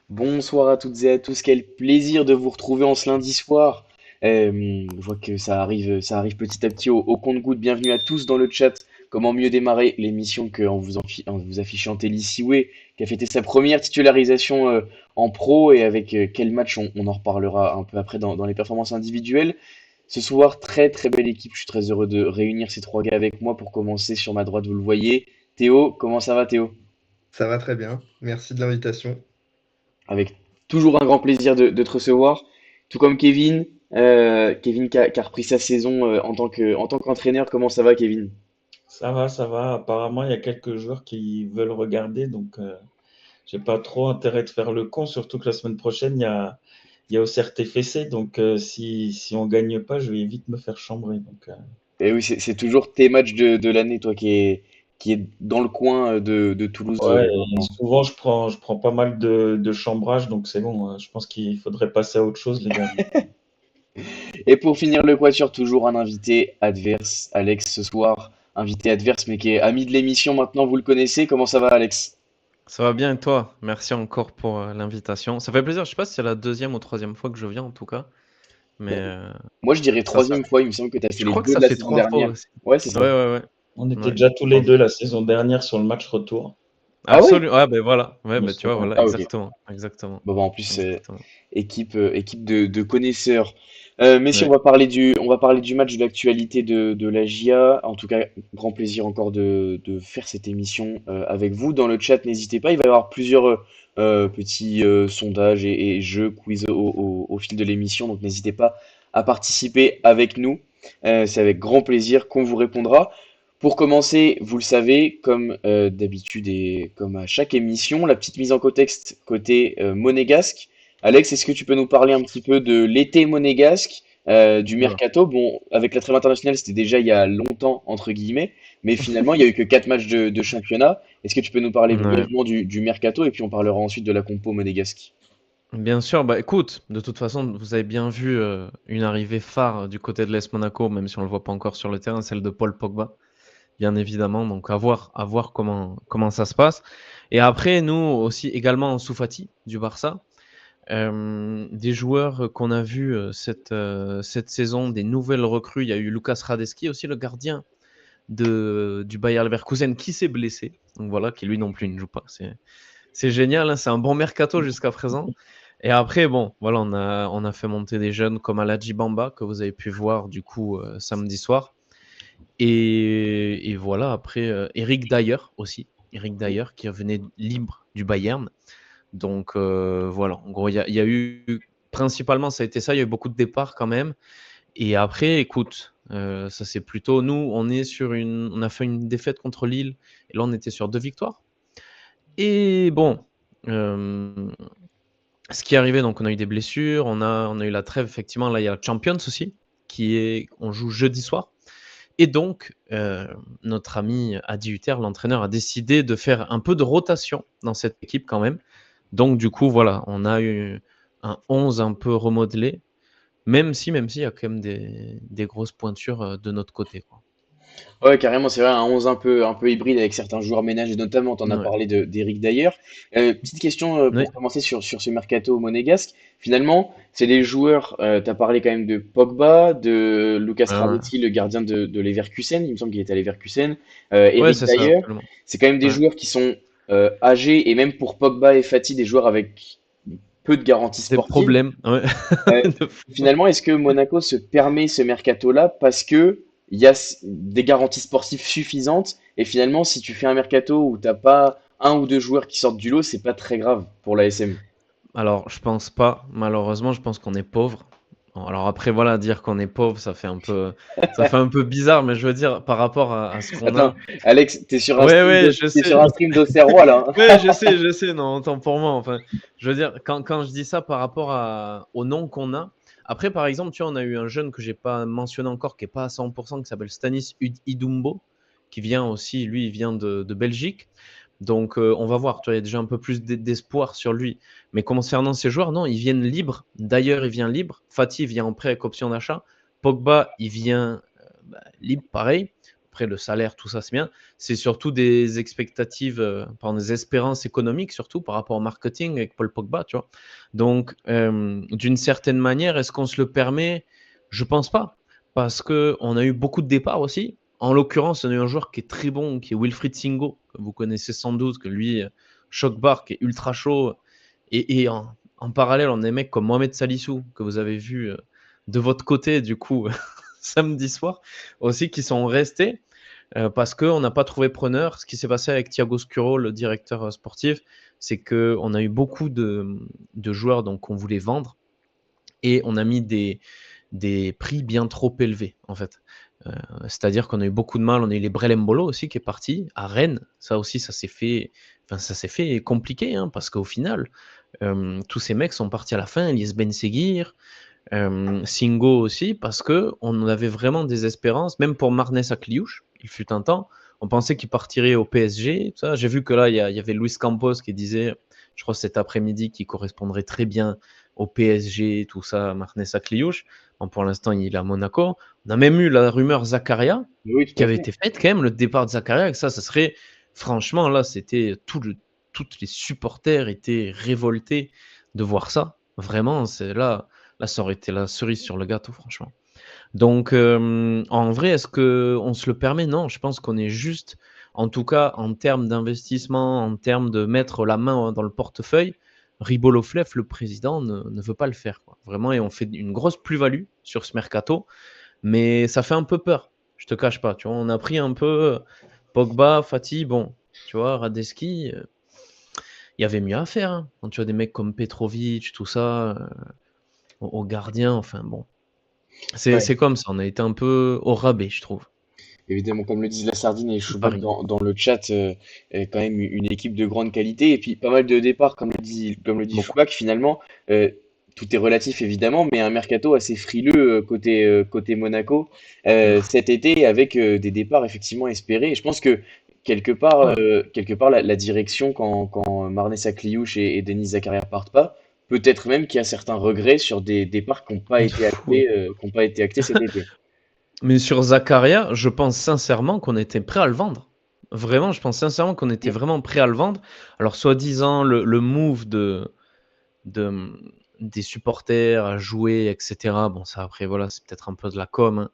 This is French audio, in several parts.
Bonsoir à toutes et à tous, quel plaisir de vous retrouver en ce lundi soir. Je vois que ça arrive petit à petit au compte-gouttes. Bienvenue à tous dans le chat. Comment mieux démarrer l'émission en vous affichant Telly Siwe, qui a fêté sa première titularisation en pro et avec quel match on en reparlera un peu après dans les performances individuelles. Ce soir, très très belle équipe. Je suis très heureux de réunir ces trois gars avec moi pour commencer. Sur ma droite, vous le voyez. Théo, comment ça va Théo? Ça va très bien. Merci de l'invitation. Avec toujours un grand plaisir de te recevoir. Tout comme Kevin. Kevin qui a repris sa saison en tant qu'entraîneur. Comment ça va, Kevin? Ça va, ça va. Apparemment, il y a quelques joueurs qui veulent regarder, donc j'ai pas trop intérêt de faire le con, surtout que la semaine prochaine, il y a OCR-TFC, donc si on gagne pas, je vais vite me faire chambrer. Et oui, c'est toujours tes matchs de l'année, toi qui est dans le coin de Toulouse Ouais, et maintenant. souvent je prends pas mal de chambrage, donc c'est bon. Je pense qu'il faudrait passer à autre chose, les gars. Et pour finir le quatuor, toujours un invité adverse, Alex, ce soir. Invité adverse, mais qui est ami de l'émission maintenant, vous le connaissez. Comment ça va, Alex? Ça va bien et toi? Merci encore pour l'invitation. Ça fait plaisir. Je sais pas si c'est la deuxième ou troisième fois que je viens en tout cas, mais Bon, moi, je dirais ça. troisième fois. Il me semble que tu as fait Je les crois que deux de ça la fait saison trois fois dernière. aussi. Ouais, c'est Ouais, ça. ouais, ouais, On était ouais. déjà tous les Trois deux fois. la saison dernière sur le match retour, Ah ouais? Absolument. Ah ben voilà. Ouais, il me ben tu vois, semble. voilà, Ah ok. exactement, exactement, Bon, bah, en plus, exactement. équipe de connaisseurs. Messieurs, Ouais. on va parler du match de l'actualité de la GIA. En tout cas, grand plaisir encore de faire cette émission avec vous. Dans le chat, n'hésitez pas, il va y avoir plusieurs petits sondages et jeux, quiz au fil de l'émission. Donc n'hésitez pas à participer avec nous. C'est avec grand plaisir qu'on vous répondra. Pour commencer, vous le savez, comme d'habitude et comme à chaque émission, la petite mise en contexte côté monégasque. Alex, est-ce que tu peux nous parler un petit peu de l'été monégasque, du Oula. mercato? Bon, avec la trêve internationale, c'était déjà il y a longtemps, entre guillemets, mais finalement, il y a eu que 4 matchs de championnat. Est-ce que tu peux nous parler Ouais. brièvement du mercato et puis on parlera ensuite de la compo monégasque? Bien sûr. Bah écoute, de toute façon, vous avez bien vu une arrivée phare du côté de l'AS Monaco, même si on le voit pas encore sur le terrain, celle de Paul Pogba. Bien évidemment. Donc à voir comment ça se passe. Et après, nous aussi également Ansu Fati du Barça. Des joueurs qu'on a vus cette saison, des nouvelles recrues. Il y a eu Lucas Hradeski aussi, le gardien du Bayer Leverkusen, qui s'est blessé. Donc voilà, qui lui non plus ne joue pas. C'est génial, hein, c'est un bon mercato jusqu'à présent. Et après, bon, voilà, on a fait monter des jeunes comme Aladji Bamba, que vous avez pu voir du coup samedi soir. Et voilà, après, Eric Dyer aussi. Eric Dyer qui revenait libre du Bayern. Donc voilà, en gros, il y a eu principalement, ça a été ça. Il y a eu beaucoup de départs quand même. Et après, écoute, ça c'est plutôt nous, on a fait une défaite contre Lille. Et là, on était sur 2 victoires. Et bon, euh, ce qui est arrivé, donc on a eu des blessures, on a eu la trêve, effectivement. Là, il y a la Champions aussi, on joue jeudi soir. Et donc, notre ami Adi Hutter, l'entraîneur, a décidé de faire un peu de rotation dans cette équipe quand même. Donc, du coup, voilà, on a eu un 11 un peu remodelé, même s'il y a quand même des grosses pointures de notre côté, quoi. Ouais, carrément, c'est vrai, un 11 un peu hybride avec certains joueurs ménagés, notamment, tu en as Ouais. parlé d'Eric d'ailleurs. Petite question Oui. pour commencer sur ce mercato monégasque. Finalement, c'est des joueurs, tu as parlé quand même de Pogba, de Lucas Ouais, Hradecki, le gardien de Leverkusen, il me semble qu'il était à Leverkusen, ouais, Eric c'est ça, Dyer. absolument. C'est quand même des Ouais. joueurs qui sont âgés, et même pour Pogba et Fati, des joueurs avec peu de garanties Des sportives. problèmes, ouais. Euh, De fou. Finalement, est-ce que Monaco se permet ce mercato-là parce que il y a des garanties sportives suffisantes et finalement, si tu fais un mercato où t'as pas un ou deux joueurs qui sortent du lot, c'est pas très grave pour la SM. Alors, je pense pas. Malheureusement, je pense qu'on est pauvre. Bon, alors après, voilà, dire qu'on est pauvre, ça fait un peu bizarre, mais je veux dire, par rapport à ce qu'on Attends, a. Alex, Ouais, ouais, je t'es sais. sur un stream d'Auxerrois là, hein. Ouais, je sais, non, autant pour moi. Enfin, je veux dire, quand je dis ça par rapport au nom qu'on a. Après, par exemple, tu vois, on a eu un jeune que j'ai pas mentionné encore, qui est pas à 100%, qui s'appelle Stanis Idumbo, qui vient aussi, lui, il vient de Belgique. Donc, on va voir. Tu vois, il y a déjà un peu plus d'espoir sur lui. Mais concernant ces joueurs, non, ils viennent libres. D'ailleurs, il vient libre. Fatih vient en prêt avec option d'achat. Pogba, il vient libre, pareil. Après, le salaire, tout ça, c'est bien. C'est surtout des expectatives, des espérances économiques, surtout par rapport au marketing avec Paul Pogba, tu vois. Donc, d'une certaine manière, est-ce qu'on se le permet? Je pense pas. Parce qu'on a eu beaucoup de départs aussi. En l'occurrence, on a eu un joueur qui est très bon, qui est Wilfried Singo, que vous connaissez sans doute, que lui, choc bar, qui est ultra chaud. Et en parallèle, on a des mecs comme Mohamed Salissou, que vous avez vu de votre côté, du coup, samedi soir, aussi, qui sont restés parce qu'on n'a pas trouvé preneur. Ce qui s'est passé avec Thiago Scuro, le directeur sportif, c'est qu'on a eu beaucoup de joueurs qu'on voulait vendre et on a mis des prix bien trop élevés, en fait. C'est-à-dire qu'on a eu beaucoup de mal. On a eu les Brel Mbolo aussi qui est parti à Rennes. Ça aussi, ça s'est fait compliqué hein, parce qu'au final, tous ces mecs sont partis à la fin. Elias Ben Seguir, Singo aussi, parce qu'on avait vraiment des espérances, même pour Marnes Akliouche, il fut un temps, on pensait qu'il partirait au PSG. Ça. J'ai vu que là, il y avait Luis Campos qui disait, je crois cet après-midi, qu'il correspondrait très bien au PSG, tout ça, Marnes Akliouche. Bon, pour l'instant, il est à Monaco. On a même eu la rumeur Zakaria, Oui, tout qui à avait fait. été faite quand même, le départ de Zakaria, et ça serait, franchement, là, c'était toutes les supporters étaient révoltés de voir ça. Vraiment, c'est là ça aurait été la cerise sur le gâteau, franchement. Donc, en vrai, est-ce qu'on se le permet? Non, je pense qu'on est juste, en tout cas, en termes d'investissement, en termes de mettre la main dans le portefeuille, Ribolovlev, le président, ne veut pas le faire, quoi. Vraiment, et on fait une grosse plus-value sur ce mercato, mais ça fait un peu peur. Je te cache pas, tu vois. On a pris un peu Pogba, Fati, bon, tu vois, Radeski, il y avait mieux à faire. Hein. Quand tu as des mecs comme Petrovic, tout ça, au gardien, enfin bon. Ouais. C'est comme ça, on a été un peu au rabais, je trouve. Évidemment, comme le disent la Sardine et Petit Choubak pari. dans le chat, quand même une équipe de grande qualité. Et puis pas mal de départs, comme le dit Beaucoup. Choubak, finalement. Tout est relatif évidemment, mais un mercato assez frileux côté Monaco cet été avec des départs effectivement espérés. Et je pense que Ouais. quelque part la direction quand Marnès Akliouche et Denis Zakaria partent pas, peut-être même qu'il y a certains regrets sur des départs qui n'ont pas été Oui. actés cet été. Mais sur Zakaria, je pense sincèrement qu'on était prêt à le vendre. Vraiment, je pense sincèrement qu'on était vraiment prêt à le vendre. Alors, soi-disant, le move de, des supporters à jouer, etc. Bon, ça, après, voilà, c'est peut-être un peu de la com. Hein.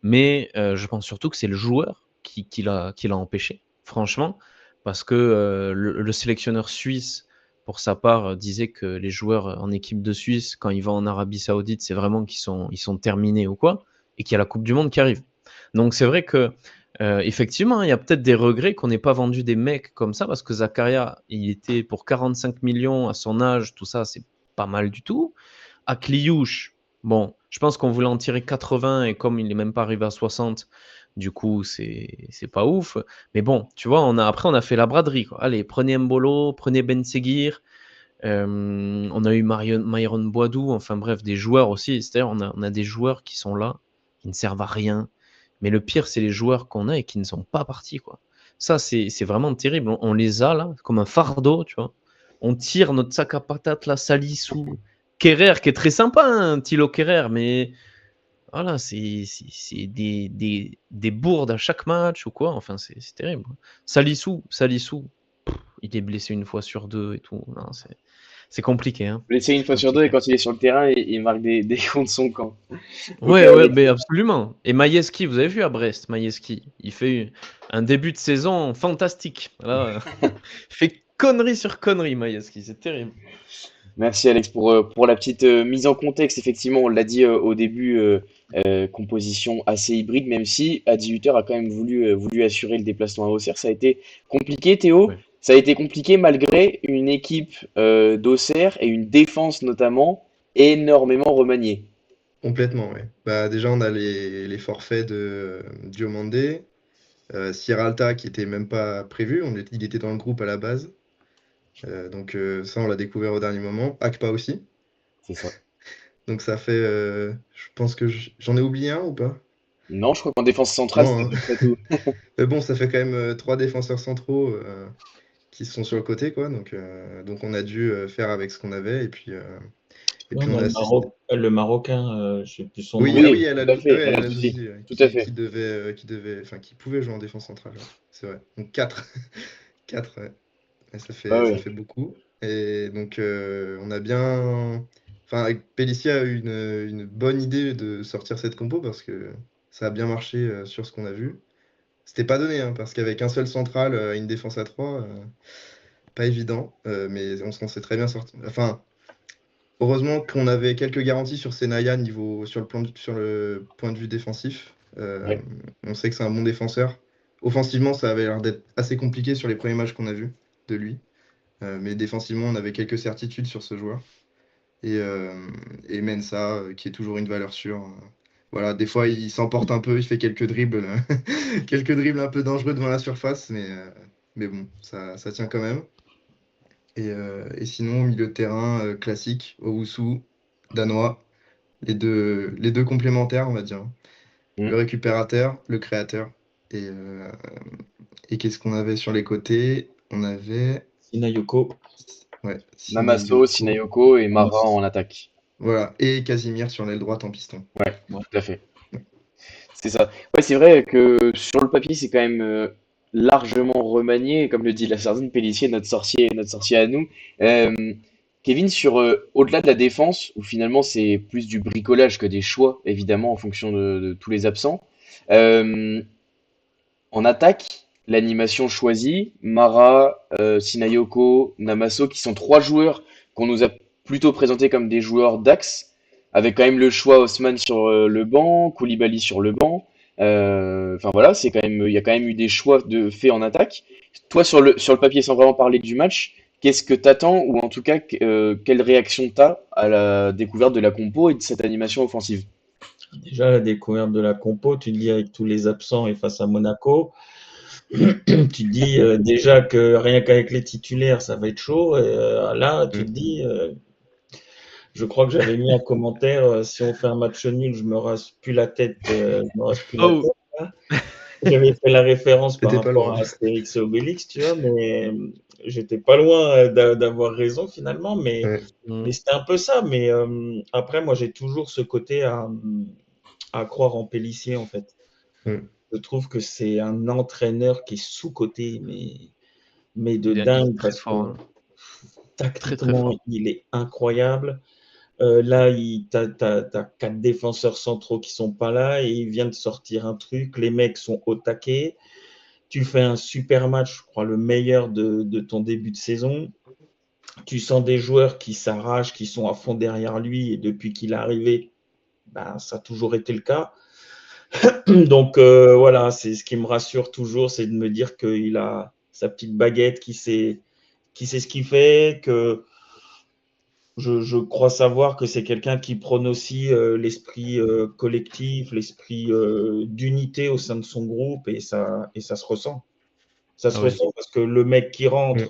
Mais je pense surtout que c'est le joueur qui l'a empêché, franchement. Parce que le sélectionneur suisse, pour sa part, disait que les joueurs en équipe de Suisse, quand ils vont en Arabie Saoudite, c'est vraiment ils sont terminés ou quoi, et qu'il y a la Coupe du Monde qui arrive. Donc c'est vrai que effectivement, il y a peut-être des regrets qu'on n'ait pas vendu des mecs comme ça, parce que Zakaria, il était pour 45 millions à son âge, tout ça, c'est pas mal du tout. Akliouche, bon, je pense qu'on voulait en tirer 80 et comme il n'est même pas arrivé à 60, du coup, c'est pas ouf. Mais bon, tu vois, après, on a fait la braderie. Quoi. Allez, prenez Mbolo, prenez Ben Seguir. On a eu Myron Boadou, enfin bref, des joueurs aussi. C'est-à-dire, on a des joueurs qui sont là, qui ne servent à rien. Mais le pire, c'est les joueurs qu'on a et qui ne sont pas partis. Quoi. Ça, c'est vraiment terrible. On les a là, comme un fardeau, tu vois. On tire notre sac à patates, là, Salissou, Kerrer, qui est très sympa, hein, Thilo Kerrer, mais voilà, c'est des bourdes à chaque match ou quoi. Enfin, c'est terrible. Salissou, il est blessé une fois sur deux et tout. Non, c'est compliqué, hein. Blessé une C'est fois sur deux et compliqué. quand il est sur le terrain, il marque des contre son camp. Ok, Ouais, Alex. mais absolument. Et Maïeski, vous avez vu à Brest, Maïeski, il fait un début de saison fantastique. Là, il fait connerie sur connerie, Maïeski, c'est terrible. Merci Alex pour la petite mise en contexte. Effectivement, on l'a dit au début, composition assez hybride, même si à 18h a quand même voulu assurer le déplacement à Auxerre. Ça a été compliqué, Théo. Ouais. Ça a été compliqué malgré une équipe d'Auxerre et une défense notamment énormément remaniée. Complètement, ouais. Bah, déjà, on a les forfaits de Diomandé, Sierralta qui était même pas prévu, il était dans le groupe à la base. Donc ça, on l'a découvert au dernier moment. Akpa aussi. C'est ça. Donc ça fait, je pense que j'en ai oublié un ou pas? Non, je crois qu'en défense centrale, c'est Non, à hein. peu près tout. Mais bon, ça fait quand même 3 défenseurs centraux qui sont sur le côté, quoi. Donc on a dû faire avec ce qu'on avait. Et Non, puis on on a a assisté. le Marocain, je sais plus son Oui, nom. ah Oui, oui, tout à fait, El El Alouzi, Alouzi, tout à fait. qui pouvait jouer en défense centrale, ouais, c'est vrai. Donc 4, 4, ouais. Et Ouais, ça ouais. fait beaucoup. Et donc on a bien, enfin, Pellissier a eu une bonne idée de sortir cette compo parce que ça a bien marché sur ce qu'on a vu. C'était pas donné, hein, parce qu'avec un seul central, une défense à 3, pas évident, mais on s'en s'est très bien sorti. Enfin, heureusement qu'on avait quelques garanties sur Senaya sur le point de vue défensif. Ouais. On sait que c'est un bon défenseur. Offensivement, ça avait l'air d'être assez compliqué sur les premiers matchs qu'on a vus de lui. Mais défensivement, on avait quelques certitudes sur ce joueur. Et Mensah, qui est toujours une valeur sûre. Voilà, des fois, il s'emporte un peu, il fait quelques dribbles, quelques dribbles un peu dangereux devant la surface, mais bon, ça tient quand même. Et sinon, au milieu de terrain, classique, Owusu, danois, les deux complémentaires, on va dire. Mm. Le récupérateur, le créateur. Et, euh, et qu'est-ce qu'on avait sur les côtés? On avait Sinayoko. ouais, Namaso, Sinayoko. Sinayoko et Mara en attaque. Voilà, et Casimir sur l'aile droite en piston. Ouais, Ouais. tout à fait. C'est ça. Ouais, c'est vrai que sur le papier, c'est quand même largement remanié. Comme le dit la sardine, Pélissier, notre sorcier à nous. Euh, Kevin, au-delà de la défense, où finalement c'est plus du bricolage que des choix, évidemment, en fonction de tous les absents. euh, En attaque, l'animation choisie, Mara, Sinayoko, Namaso, qui sont trois joueurs qu'on nous a plutôt présentés comme des joueurs d'axe, avec quand même le choix Haussmann sur le banc, Koulibaly sur le banc. Enfin voilà, il y a quand même eu des choix faits en attaque. Toi, sur le papier, sans vraiment parler du match, qu'est-ce que t'attends, ou en tout cas, quelle réaction t'as à la découverte de la compo et de cette animation offensive? Déjà, la découverte de la compo, tu te dis avec tous les absents et face à Monaco, tu te dis déjà que rien qu'avec les titulaires, ça va être chaud. Et là, tu te Mm. dis, je crois que j'avais mis un commentaire, si on fait un match nul, je me rase plus la tête, je me rase plus la Oh, tête. Là. J'avais fait la référence par C'était pas rapport loin. à Astérix et Obélix, tu vois, mais j'étais pas loin d'avoir raison finalement, Ouais. mais c'était un peu ça. Mais après, moi, j'ai toujours ce côté à croire en Pélissier, en fait. Mm. Je trouve que c'est un entraîneur qui est sous-coté, mais de il est dingue, très parce que fort, hein. Très très tactiquement, fort. il est incroyable. Là, tu as 4 défenseurs centraux qui sont pas là et il vient de sortir un truc. Les mecs sont au taquet. Tu fais un super match, je crois, le meilleur de ton début de saison. Tu sens des joueurs qui s'arrachent, qui sont à fond derrière lui et depuis qu'il est arrivé, ben, ça a toujours été le cas. Donc voilà, c'est ce qui me rassure toujours, c'est de me dire qu'il a sa petite baguette, qui sait ce qu'il fait, que je crois savoir que c'est quelqu'un qui prône aussi l'esprit collectif, l'esprit d'unité au sein de son groupe et ça se ressent. Ça se Ah oui. ressent parce que le mec qui Mm. rentre,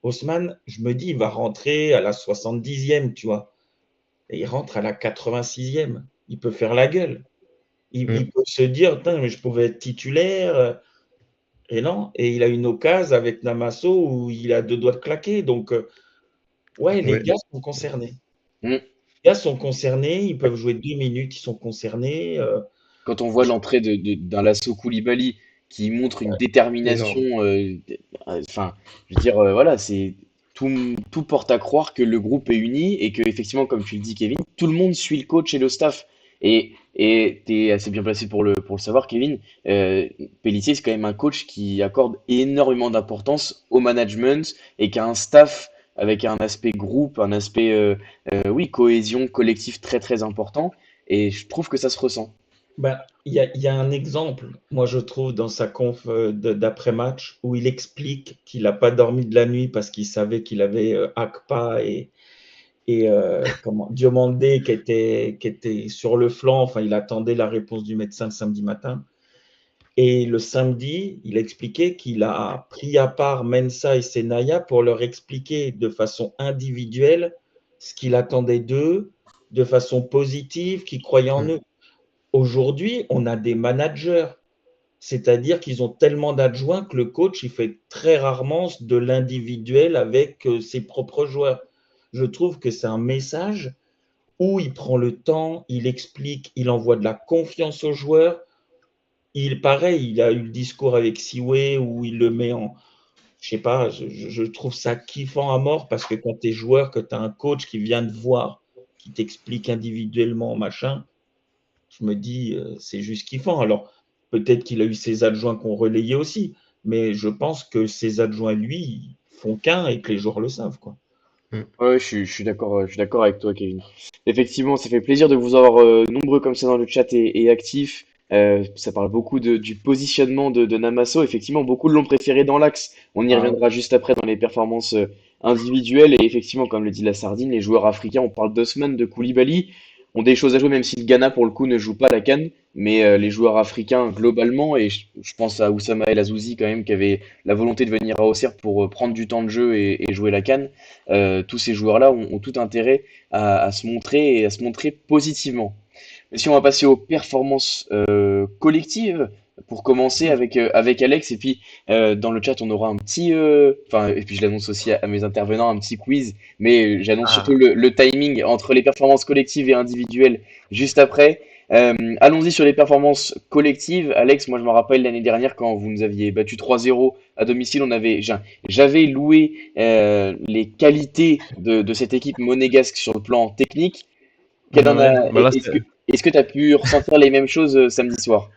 Haussmann, je me dis, il va rentrer à la 70e, tu vois. Et il rentre à la 86e. Il peut faire la gueule. Il Mm. peut se dire, putain, mais je pouvais être titulaire. Et non. Et il a une occasion avec Namasso où il a deux doigts de claquer. Donc, ouais, les Ouais. gars sont concernés. Hmm. Les gars sont concernés. Ils peuvent jouer 2 minutes. Ils sont concernés. Quand on voit l'entrée d'un Lasso Koulibaly qui montre une détermination, Énorme. enfin, je veux dire, voilà, tout porte à croire que le groupe est uni et que, effectivement, comme tu le dis, Kevin, tout le monde suit le coach et le staff. Et tu es assez bien placé pour le savoir, Kevin. Pellissier, c'est quand même un coach qui accorde énormément d'importance au management et qui a un staff avec un aspect groupe, un aspect, oui, cohésion, collectif très, très important. Et je trouve que ça se ressent. Ben, il y a un exemple, moi je trouve, dans sa conf d'après-match, où il explique qu'il n'a pas dormi de la nuit parce qu'il savait qu'il avait Akpa et comment, Diomandé qui était sur le flanc. Enfin, il attendait la réponse du médecin le samedi matin. Et le samedi, il a expliqué qu'il a pris à part Mensah et Senaya pour leur expliquer de façon individuelle ce qu'il attendait d'eux, de façon positive, qu'il croyait en Mm. eux. Aujourd'hui, on a des managers, c'est-à-dire qu'ils ont tellement d'adjoints que le coach, il fait très rarement de l'individuel avec ses propres joueurs. Je trouve que c'est un message où il prend le temps, il explique, il envoie de la confiance aux joueurs. Pareil, il a eu le discours avec Siway où il le met en. Je sais pas, je trouve ça kiffant à mort parce que quand tu es joueur, que tu as un coach qui vient te voir, qui t'explique individuellement, machin, je me dis, c'est juste kiffant. Alors, peut-être qu'il a eu ses adjoints qu'on relayait aussi, mais je pense que ses adjoints, lui, ils font qu'un et que les joueurs le savent, quoi. Mm. Ouais, je suis d'accord avec toi, Kevin. Effectivement, ça fait plaisir de vous avoir nombreux comme ça dans le chat et actifs. Ça parle beaucoup du positionnement de Namaso. Effectivement, beaucoup l'ont préféré dans l'axe. On y Ah ouais. reviendra juste après dans les performances individuelles. Et effectivement, comme le dit la Sardine, les joueurs africains, on parle d'Osman, de Koulibaly, ont des choses à jouer, même si le Ghana, pour le coup, ne joue pas la CAN. Mais les joueurs africains, globalement, et je pense à Oussama El Azouzi quand même, qui avait la volonté de venir à Auxerre pour prendre du temps de jeu et jouer la CAN. Tous ces joueurs-là ont tout intérêt à se montrer et à se montrer positivement. Mais si on va passer aux performances collectives, pour commencer avec Alex, et puis dans le chat on aura un petit, enfin et puis je l'annonce aussi à mes intervenants, un petit quiz, mais j'annonce surtout Ah, le timing entre les performances collectives et individuelles juste après. Allons-y sur les performances collectives. Alex, moi je me rappelle l'année dernière quand vous nous aviez battu 3-0 à domicile, j'avais loué les qualités de cette équipe monégasque sur le plan technique. ouais, bah là, Est-ce que tu as pu ressentir les mêmes choses samedi soir?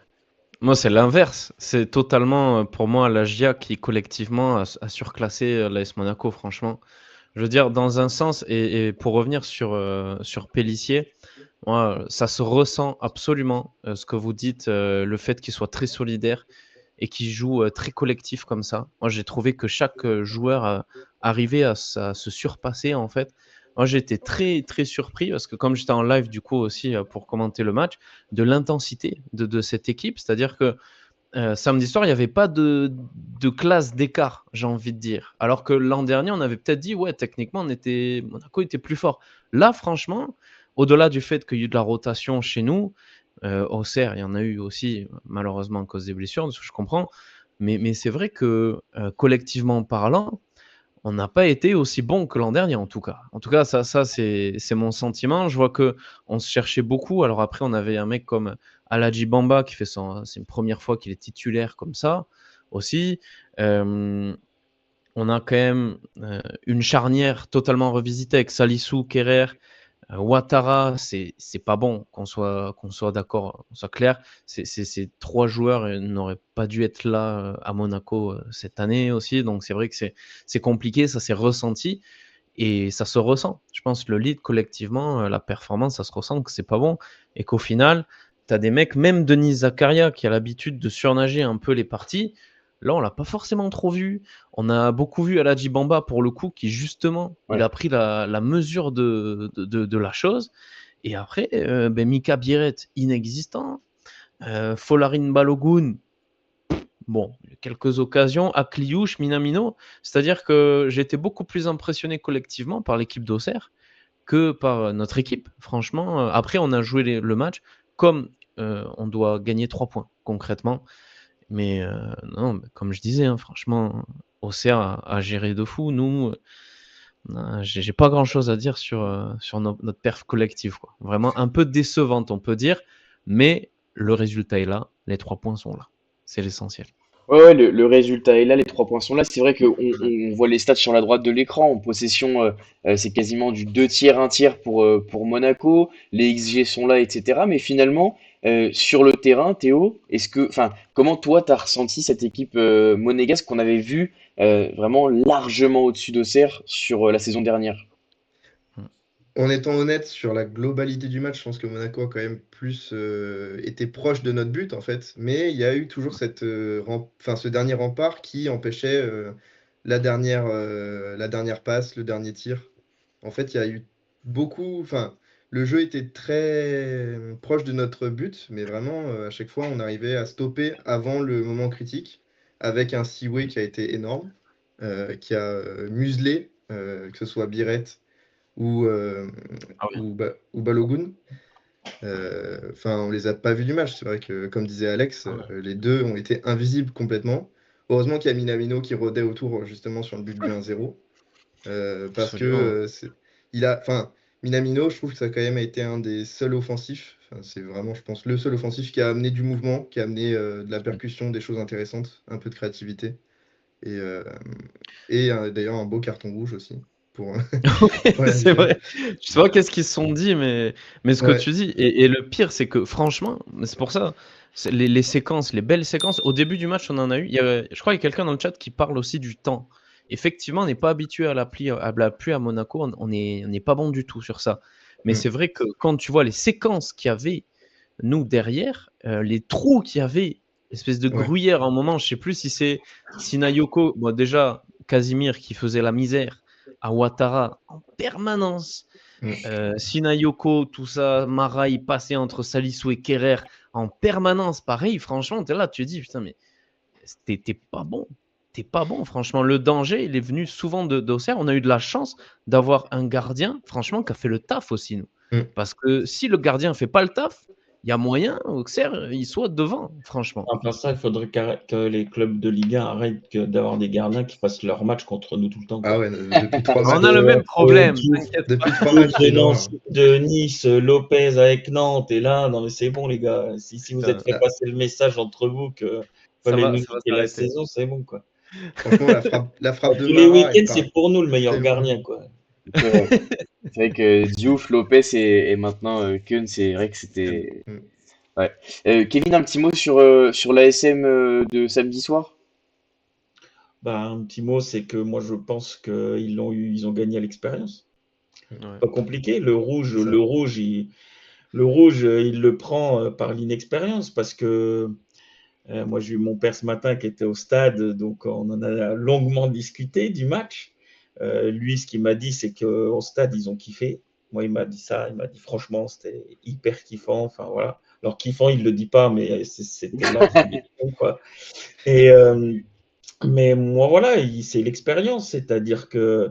moi, c'est l'inverse. C'est totalement, pour moi, la GIA qui collectivement a surclassé l'AS Monaco, franchement. Je veux dire, dans un sens, et pour revenir sur Pélissier, moi, ça se ressent absolument, ce que vous dites, le fait qu'il soit très solidaire et qu'il joue très collectif comme ça. Moi, j'ai trouvé que chaque joueur arrivait à se surpasser, en fait. Moi, j'ai été très, très surpris parce que comme j'étais en live, du coup, aussi, pour commenter le match, de l'intensité de cette équipe. C'est-à-dire que samedi soir, il n'y avait pas de classe d'écart, j'ai envie de dire. Alors que l'an dernier, on avait peut-être dit, ouais, techniquement, Monaco était plus fort. Là, franchement, au-delà du fait qu'il y a eu de la rotation chez nous, Auxerre, il y en a eu aussi, malheureusement, à cause des blessures, de ce que je comprends. Mais c'est vrai que, collectivement parlant, on n'a pas été aussi bon que l'an dernier, en tout cas. En tout cas, ça c'est mon sentiment. Je vois que on se cherchait beaucoup. Alors après, on avait un mec comme Aladji Bamba qui fait c'est une première fois qu'il est titulaire comme ça aussi. Hem, on a quand même, une charnière totalement revisitée avec Salissou, Kerrer, Ouattara, c'est pas bon, qu'on soit d'accord, qu'on soit clair. Ces 3 joueurs, n'auraient pas dû être là, à Monaco, cette année aussi. Donc c'est vrai que c'est compliqué, ça s'est ressenti et ça se ressent. Je pense le lead collectivement, la performance, ça se ressent que c'est pas bon et qu'au final, tu as des mecs, même Denis Zakaria qui a l'habitude de surnager un peu les parties, là, on l'a pas forcément trop vu. On a beaucoup vu Aladji Bamba pour le coup qui justement, il Ouais. a pris la mesure de la chose et après, Mika Biret inexistant, Folarin Balogun, bon, quelques occasions, Akliouche, Minamino, c'est-à-dire que j'ai été beaucoup plus impressionné collectivement par l'équipe d'Auxerre que par, notre équipe. Franchement, après on a joué le match comme, on doit gagner 3 points concrètement. Mais, non, mais comme je disais, hein, franchement, Auxerre a géré de fou. Nous, j'ai pas grand-chose à dire sur notre perf collective, quoi. Vraiment un peu décevante, on peut dire, mais le résultat est là, les 3 points sont là. C'est l'essentiel. Ouais, ouais, le résultat est là, les 3 points sont là. C'est vrai qu'on voit les stats sur la droite de l'écran. En possession, c'est quasiment du 2 tiers, un tiers pour Monaco. Les XG sont là, etc. Mais finalement, sur le terrain, Théo, enfin, comment toi, tu as ressenti cette équipe monégasque qu'on avait vue vraiment largement au-dessus d'Auxerre sur la saison dernière? Mmh. En étant honnête sur la globalité du match, je pense que Monaco a quand même plus été proche de notre but en fait, mais il y a eu toujours ce dernier rempart qui empêchait la dernière passe, le dernier tir. En fait, il y a eu enfin, le jeu était très proche de notre but, mais vraiment à chaque fois on arrivait à stopper avant le moment critique avec un Seaway qui a été énorme, qui a muselé, que ce soit Biret ou, Ah oui. ou Balogun. Enfin, on les a pas vus du match. C'est vrai que, comme disait Alex, Ah ouais. les deux ont été invisibles complètement. Heureusement qu'il y a Minamino qui rôdait autour justement sur le but du 1-0. Parce que Absolument. il a, enfin, Minamino, je trouve que ça a quand même été un des seuls offensifs. Enfin, c'est vraiment, je pense, le seul offensif qui a amené du mouvement, qui a amené de la percussion, des choses intéressantes, un peu de créativité. Et, d'ailleurs, un beau carton rouge aussi. Pour, pour la C'est Liga. vrai. Je sais pas qu'est-ce qu'ils se sont dit, mais ce que Ouais. tu dis. Et le pire, c'est que franchement, c'est pour ça, les séquences, les belles séquences. Au début du match, on en a eu. Je crois qu'il y a quelqu'un dans le chat qui parle aussi du temps. Effectivement, on n'est pas habitué à la pluie à Monaco. On n'est pas bon du tout sur ça. Mais Mm. c'est vrai que quand tu vois les séquences qu'il y avait, nous, derrière, les trous qu'il y avait, espèce de Ouais. gruyère à un moment, je sais plus si c'est Sinayoko, bon, déjà, Casimir qui faisait la misère à Ouattara en permanence. Sinayoko, tout ça, Mara, il passait entre Salisu et Kerrer en permanence. Pareil, franchement, tu es là, tu te dis, putain, mais t'es pas bon. T'es pas bon, franchement. Le danger, il est venu souvent d'Auxerre. On a eu de la chance d'avoir un gardien, franchement, qui a fait le taf aussi, nous. Mm. Parce que si le gardien fait pas le taf, il y a moyen Auxerre, il soit devant, franchement. Enfin, ça, il faudrait que les clubs de Ligue 1 arrêtent d'avoir des gardiens qui fassent leur match contre nous tout le temps, quoi. Ah ouais, depuis 3 On matchs. a le même problème, Diouf, t'inquiète Depuis pas. 3 matchs, c'est une horreur. de Nice, Lopez avec Nantes, et là, non mais c'est bon les gars. Si vous Putain, êtes fait là, passer le message entre vous que ça fallait va nous ça va niquer la s'arrêter. saison, c'est bon quoi. franchement, la frappe de Tous les Mara, elle week-ends, part c'est pour nous le meilleur tellement. gardien quoi. C'est vrai. C'est vrai que Diouf, Lopez et maintenant Keun, c'est vrai que c'était. Mm. Ouais. Kevin, un petit mot sur l'ASM de samedi soir? Bah, un petit mot, c'est que moi je pense qu'ils ils ont gagné à l'expérience. Ouais. Pas compliqué. Le rouge, C'est ça. le rouge, il le prend par l'inexpérience parce que moi j'ai eu mon père ce matin qui était au stade, donc on en a longuement discuté du match. Lui, ce qu'il m'a dit, c'est qu'au stade, ils ont kiffé. Moi, il m'a dit ça, il m'a dit franchement, c'était hyper kiffant. Enfin voilà. Alors kiffant, il le dit pas, mais c'était là, quoi. Et mais moi, voilà, c'est l'expérience, c'est-à-dire que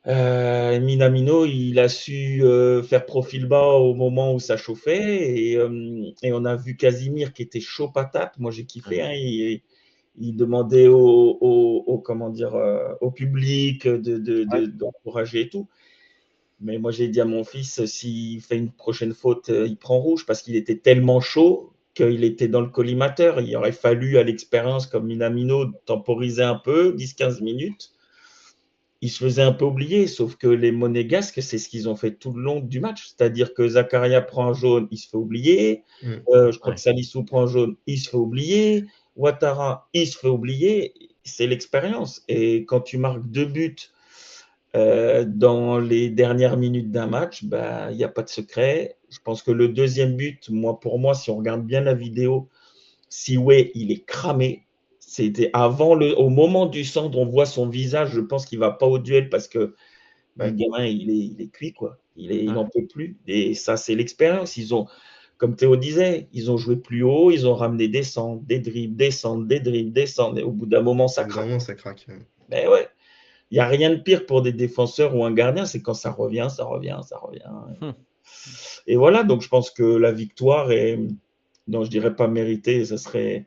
Minamino, il a su faire profil bas au moment où ça chauffait et on a vu Casimir qui était chaud patate. Moi, j'ai kiffé. Hein, il demandait comment dire, au public Ouais. d'encourager et tout. Mais moi, j'ai dit à mon fils, s'il fait une prochaine faute, il prend rouge parce qu'il était tellement chaud qu'il était dans le collimateur. Il aurait fallu, à l'expérience comme Minamino, temporiser un peu, 10-15 minutes. Il se faisait un peu oublier, sauf que les Monégasques, c'est ce qu'ils ont fait tout le long du match. C'est-à-dire que Zakaria prend un jaune, il se fait oublier. Mm. Je crois que Salissou prend un jaune, il se fait oublier. Ouattara, il se fait oublier. C'est l'expérience. Et quand tu marques 2 buts dans les dernières minutes d'un match, bah, il n'y a pas de secret. Je pense que le deuxième but, pour moi, si on regarde bien la vidéo, Siway, il est cramé. C'était au moment du centre, on voit son visage. Je pense qu'il ne va pas au duel parce que le gamin, il est cuit, quoi. Il n'en peut plus. Et ça, c'est l'expérience. Comme Théo disait, ils ont joué plus haut, ils ont ramené des centres, des dribbles, des centres, des dribbles, des centres. Et au bout d'un moment, ça craque. Vraiment, ça craque. Mais ouais, il n'y a rien de pire pour des défenseurs ou un gardien, c'est quand ça revient, ça revient, ça revient. Et voilà, donc je pense que la victoire est, non, je dirais pas méritée, ça serait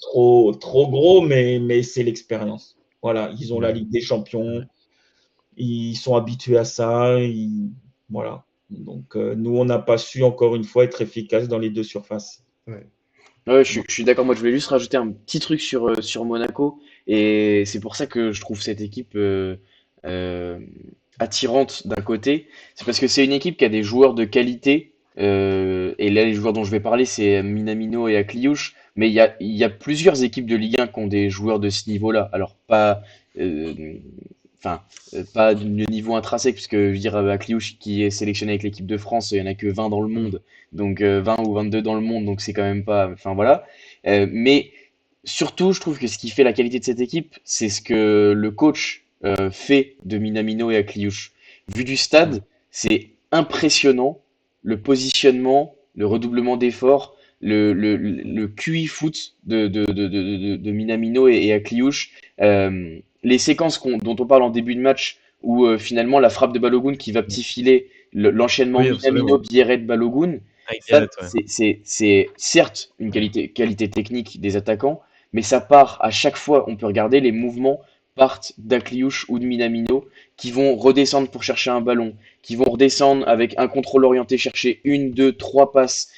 trop gros, mais c'est l'expérience. Voilà, ils ont la Ligue des Champions, ils sont habitués à ça, voilà. Donc nous, on n'a pas su encore une fois être efficace dans les deux surfaces. Ouais. Ouais, je suis d'accord. Moi, je voulais juste rajouter un petit truc sur Monaco. Et c'est pour ça que je trouve cette équipe euh, attirante d'un côté. C'est parce que c'est une équipe qui a des joueurs de qualité. Et là, les joueurs dont je vais parler, c'est Minamino et Akliouche. Mais il y a plusieurs équipes de Ligue 1 qui ont des joueurs de ce niveau-là. Alors, euh, pas de niveau intrinsèque, puisque je veux dire, Akliouche qui est sélectionné avec l'équipe de France, il n'y en a que 20 dans le monde. Donc 20 ou 22 dans le monde, donc c'est quand même pas. Enfin voilà. Mais surtout, je trouve que ce qui fait la qualité de cette équipe, c'est ce que le coach fait de Minamino et Akliouche. Vu du stade, c'est impressionnant le positionnement, le redoublement d'efforts, le QI foot de Minamino et Akliouche. Les séquences dont on parle en début de match, où finalement la frappe de Balogun qui va petit filer, l'enchaînement Oui, absolument. Minamino, Biarret, Balogun, Avec ça, Gareth, ouais. c'est certes une qualité technique des attaquants, mais ça part à chaque fois. On peut regarder les mouvements partent d'Akliouche ou de Minamino, qui vont redescendre pour chercher un ballon, qui vont redescendre avec un contrôle orienté, chercher une, deux, trois passes,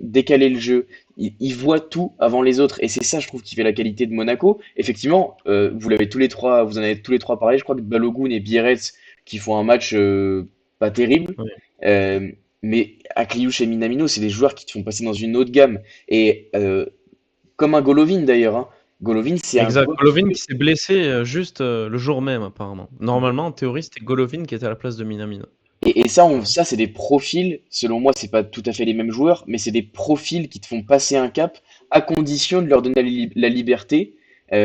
décaler le jeu. Ils voient tout avant les autres, et c'est ça, je trouve, qui fait la qualité de Monaco. Effectivement, vous l'avez tous les trois, vous en avez tous les trois parlé. Je crois que Balogun et Biarritz qui font un match pas terrible. Ouais. Euh, mais Akliouche et Minamino, c'est des joueurs qui te font passer dans une autre gamme. Et comme un Golovin d'ailleurs, hein. Golovin, c'est un Exact. joueur Golovin qui s'est blessé juste le jour même, apparemment. Normalement, en théorie, c'était Golovin qui était à la place de Minamino. et ça, ça c'est des profils, selon moi, c'est pas tout à fait les mêmes joueurs, mais c'est des profils qui te font passer un cap à condition de leur donner la liberté Ah